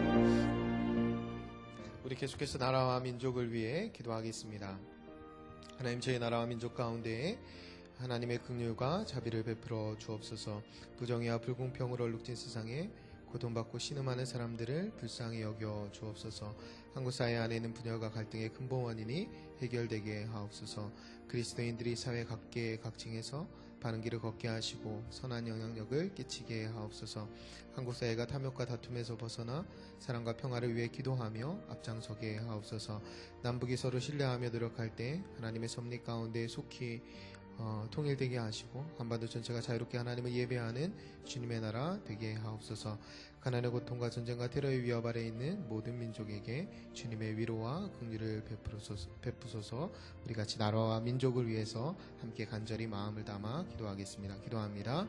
우리 계속해서 나라와 민족을 위해 기도하겠습니다. 하나님 저희 나라와 민족 가운데 하나님의 긍휼과 자비를 베풀어 주옵소서. 부정의와 불공평으로 얼룩진 세상에 고통받고 신음하는 사람들을 불쌍히 여겨 주옵소서. 한국 사회 안에 있는 분열과 갈등의 근본 원인이 해결되게 하옵소서. 그리스도인들이 사회 각계 각층에서 바른 길을 걷게 하시고 선한 영향력을 끼치게 하옵소서. 한국 사회가 탐욕과 다툼에서 벗어나 사랑과 평화를 위해 기도하며 앞장서게 하옵소서. 남북이 서로 신뢰하며 노력할 때 하나님의 섭리 가운데 속히 통일되게 하시고 한반도 전체가 자유롭게 하나님을 예배하는 주님의 나라 되게 하옵소서. 가난의 고통과 전쟁과 테러의 위협 아래 있는 모든 민족에게 주님의 위로와 긍휼을 베푸소서. 우리 같이 나라와 민족을 위해서 함께 간절히 마음을 담아 기도하겠습니다. 기도합니다.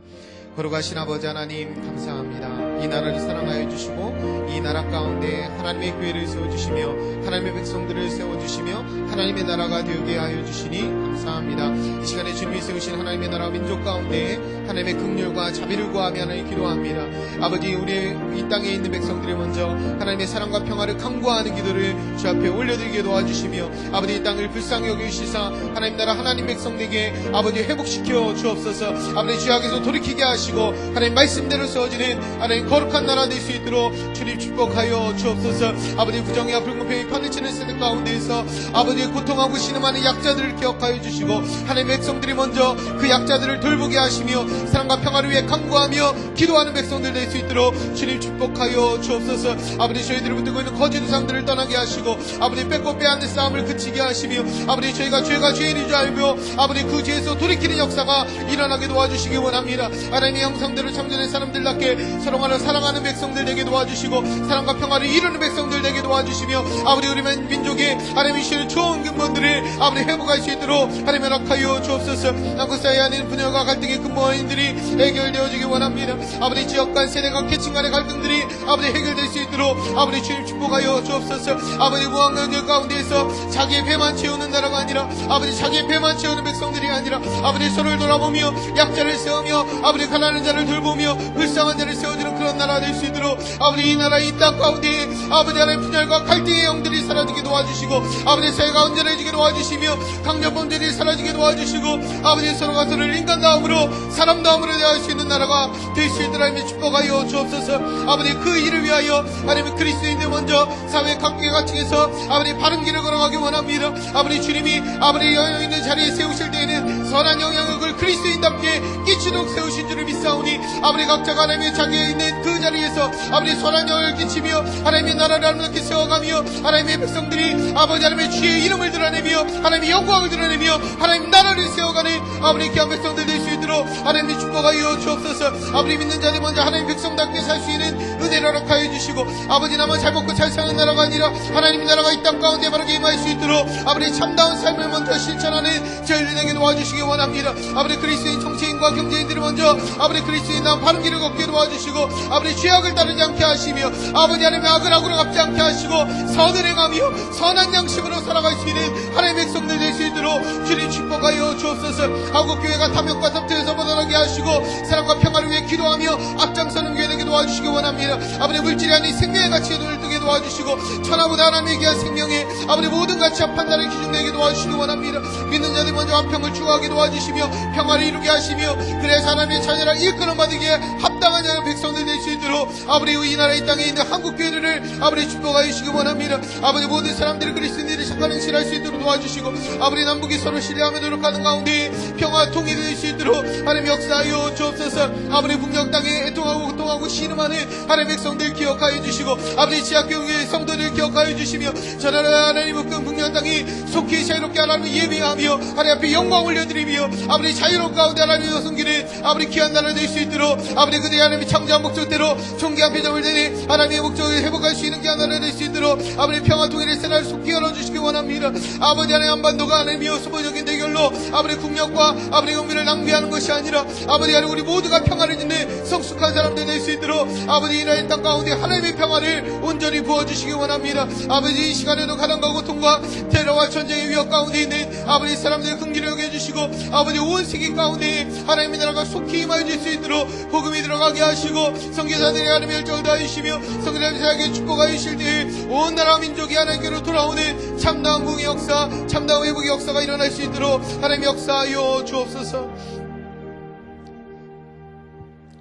거룩하신 아버지 하나님 감사합니다. 이 나라를 사랑하여 주시고 이 나라 가운데 하나님의 교회를 세워주시며 하나님의 백성들을 세워주시며 하나님의 나라가 되게 하여 주시니 감사합니다. 이 시간에 주님이 세우신 하나님의 나라 민족 가운데 하나님의 긍휼과 자비를 구하며 하나님 기도합니다. 아버지 우리 이 땅에 있는 백성들이 먼저 하나님의 사랑과 평화를 간구하는 기도를 주 앞에 올려드리게 도와주시며 아버지 이 땅을 불쌍히 여기시사 하나님 나라 하나님 백성에게 아버지 회복시켜 주옵소서. 아버지 죄악에서 돌이키게 하시고 하나님 말씀대로 세워지는 하나님 거룩한 나라 될 수 있도록 주님 축복하여 주옵소서. 아버지 부정의와 불공평이 파헤치는 세대 가운데에서 아버지의 고통하고 신음하는 약자들을 기억하여 주시고 하나님 백성들이 먼저 그 약자들을 돌보게 하시며 사랑과 평화를 위해 간구하며 기도하는 백성들 될 수 있도록 주님 축복하여 주옵소서. 아버지 저희들을 붙들고 있는 거짓 우상들을 떠나게 하시고 아버지 뺏고 빼앗는 싸움을 그치게 하시며 아버지 저희가 죄가 죄인인 줄 알며 아버지 그 죄에서 돌이키는 역사가 일어나게 도와주시기 원합니다. 하나님의 형상대로 창조된 사람들답게 서로가 사랑하는 백성들 되게 도와주시고 사랑과 평화를 이루는 백성들 되게 도와주시며 아버지 우리 민족의 하나님이 주시는 좋은 근본들을 아버지 회복할 수 있도록 하나님 허락하여 주옵소서. 한국 사회 안에 있는 분열과 갈등의 근본인들이 해결되어지기 원합니다. 아버지 지역 간 세대 간 계층 간의 갈등들이 아버지 해결될 수 있도록 아버지 주님 축복하여 주옵소서. 아버지 무한강절 가운데에서 자기의 배만 채우는 나라가 아니라 아버지 자기의 배만 채우는 백성들이 아니라 아버지 서로를 돌아보며 약자를 세우며 아버지 가난한 자를 돌보며 불쌍한 자를 세워주는 그런 나라가 될 수 있도록 아버지 이 나라 이 땅 가운데 아버지 하나님 분열과 갈등의 영들이 사라지게 도와주시고 아버지 사회가 온전해지게 도와주시며 강력범죄들이 사라지게 도와주시고 아버지 서로가 서로를 인간다움으로 사람다움으로 대할 수 있는 나라가 될 수 있도록 하나님 축복하여 주옵소서. 아버지 그 일을 위하여 하나님 그리스도인들 먼저 사회 각계각층에서 아버지 바른 길을 걸어가기 원합니다. 아버지 주님이 아버지 영향 있는 자리에 세우실 때에는 선한 영향력을 그리스도인답게 끼치도록 세우신 줄을 믿사오니 아버지 각자가 하나님의 자기에 있는 그 자리에서 아버지 선한 영향을 끼치며 하나님의 나라를 아름답게 세워가며 하나님의 백성들이 아버지 하나님의 주의 이름을 드러내며 하나님의 영광을 드러내며 하나님 나라를 세워가는 아버지 귀한 백성들 될 수 있도록 하나님의 축복하여 주옵소서. 아버지 믿는 자들 먼저 하나님 백성답게 살 수 있는 은혜를 허락하여 주시고 아버지 나만 잘 먹고 잘 사는 나라가 아니라 하나님 나라가 이 땅 가운데 바르게 임할 수 있도록 아버지 참다운 삶을 먼저 실천하는 저희들에게 도와주시기 원합니다. 아버지 그리스도인 정치인과 경제인들을 먼저 아버지 그리스도인 나온 바른 길을 걷게 도와주시고 아버지 죄악을 따르지 않게 하시며 아버지 하나님의 악을 악으로 갚지 않게 하시고 선을 행하며 선한 양심으로 살아갈 수 있는 하나님의 백성들 될 수 있도록 주님 축복하여 주옵소서. 한국교회가 탐욕과 탐욕에서 벗어나게 하시고 사랑과 평화를 위해 기도하며 앞장서는 교회 되게 도와주시기 원합니다. 아버지 물질이 아닌 생명의 가치에 눈을 뜨게 도와주시고 천하보다 하나님의 귀한 생명에 아버지 모든 가치와 판단을 기준 내게 도와주시기 원합니다. 믿는 자들 먼저 한평을 추구하게 도와주시며 평화를 이루게 하시며 그래서 하나님의 자녀를 일컬음 받으기에 합당한 자는 백성들 될 수 있도록 아버지 이 나라 이 땅에 있는 한국교회를 아버지 축복하여 주시기 원합니다. 아버지 모든 사람들이 그리스도인들이 착한 행실할 수 있도록 도와주시고 아버지 남북이 서로 신뢰하며 노력하는 가운데 평화 통일이 될 수 있도록 하나님 역사하여 주옵소서. 아버지 북녘 땅에 애통하고 고통하고 신음하는 하나님 백성들 기억하여 주시고 아버지 지하교회 성도들 기억하여 주시며 저나라 하나님 북녘 땅이 속히 자유롭게 하나님을 예배하며 하나님 앞에 영광 올려드리며 아버지 자유로운 가운데 하나님의 숨기는 아버지 귀한 나라 될 수 있도록 아버지 그들이 하나님의 창조한 목적대로 존귀한 표정을 내니 하나님의 목적을 회복할 수 있는 귀한 나라 될 수 있도록 아버지 평화 통일의 새날을 속히 열어주시기 원합니다. 아버지 하나님 한반도가 하나님이여 소모적인 대결로 아버지 국력과 아버지 국민을 낭비하는 것이 아니라 아버지 하나님 우리 모두가 평화를 짓는 성숙한 사람들 될 수 있도록 아버지 이 나라의 땅 가운데 하나님의 평화를 온전히 부어주시기 원합니다. 아버지 이 시간에도 가난과 고통과 테러와 전쟁의 위협 가운데 있는 아버지 사람들의 긍휼을 여겨주시고 아버지 온 세계 가운데 하나님의 나라가 속히 임하여 줄 수 있도록 복음이 들어가게 하시고 선교사들의 하나님의 열정을 다하시며 선교사들에게 축복하여 주실 때에 온 나라 민족이 하나님께로 돌아오는 참다운 부흥의 역사 참다운 회복의 역사가 일어날 수 있도록 하나님 역사하여 주옵소서.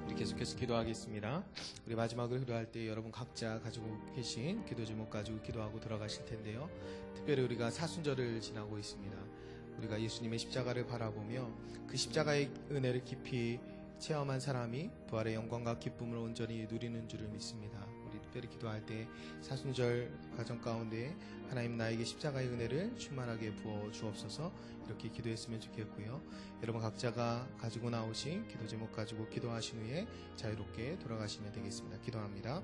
우리 계속해서 기도하겠습니다. 우리 마지막으로 기도할 때 여러분 각자 가지고 계신 기도 제목 가지고 기도하고 들어가실 텐데요. 특별히 우리가 사순절을 지나고 있습니다. 우리가 예수님의 십자가를 바라보며 그 십자가의 은혜를 깊이 체험한 사람이 부활의 영광과 기쁨을 온전히 누리는 줄을 믿습니다. 우리 특별히 기도할 때 사순절 가정 가운데 하나님 나에게 십자가의 은혜를 충만하게 부어 주옵소서 이렇게 기도했으면 좋겠고요. 여러분 각자가 가지고 나오신 기도 제목 가지고 기도하신 후에 자유롭게 돌아가시면 되겠습니다. 기도합니다.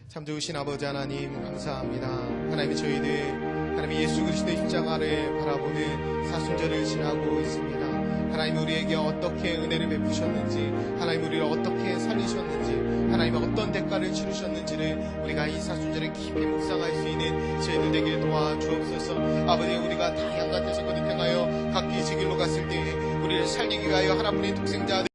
참 좋으신 아버지 하나님 감사합니다. 하나님이 저희들 하나님 예수 그리스도의 십자가를 바라보는 사순절을 지나고 있습니다. 하나님 우리에게 어떻게 은혜를 베푸셨는지 하나님 우리를 어떻게 살리셨는지 하나님 어떤 대가를 치르셨는지를 우리가 이 사순절에 깊이 묵상할 수 있는 저희들 되게 도와주옵소서. 아버지 우리가 다양한 데서 거듭 행하여 각기 제 길로 갔을 때 우리를 살리기 위하여 하나뿐인 독생자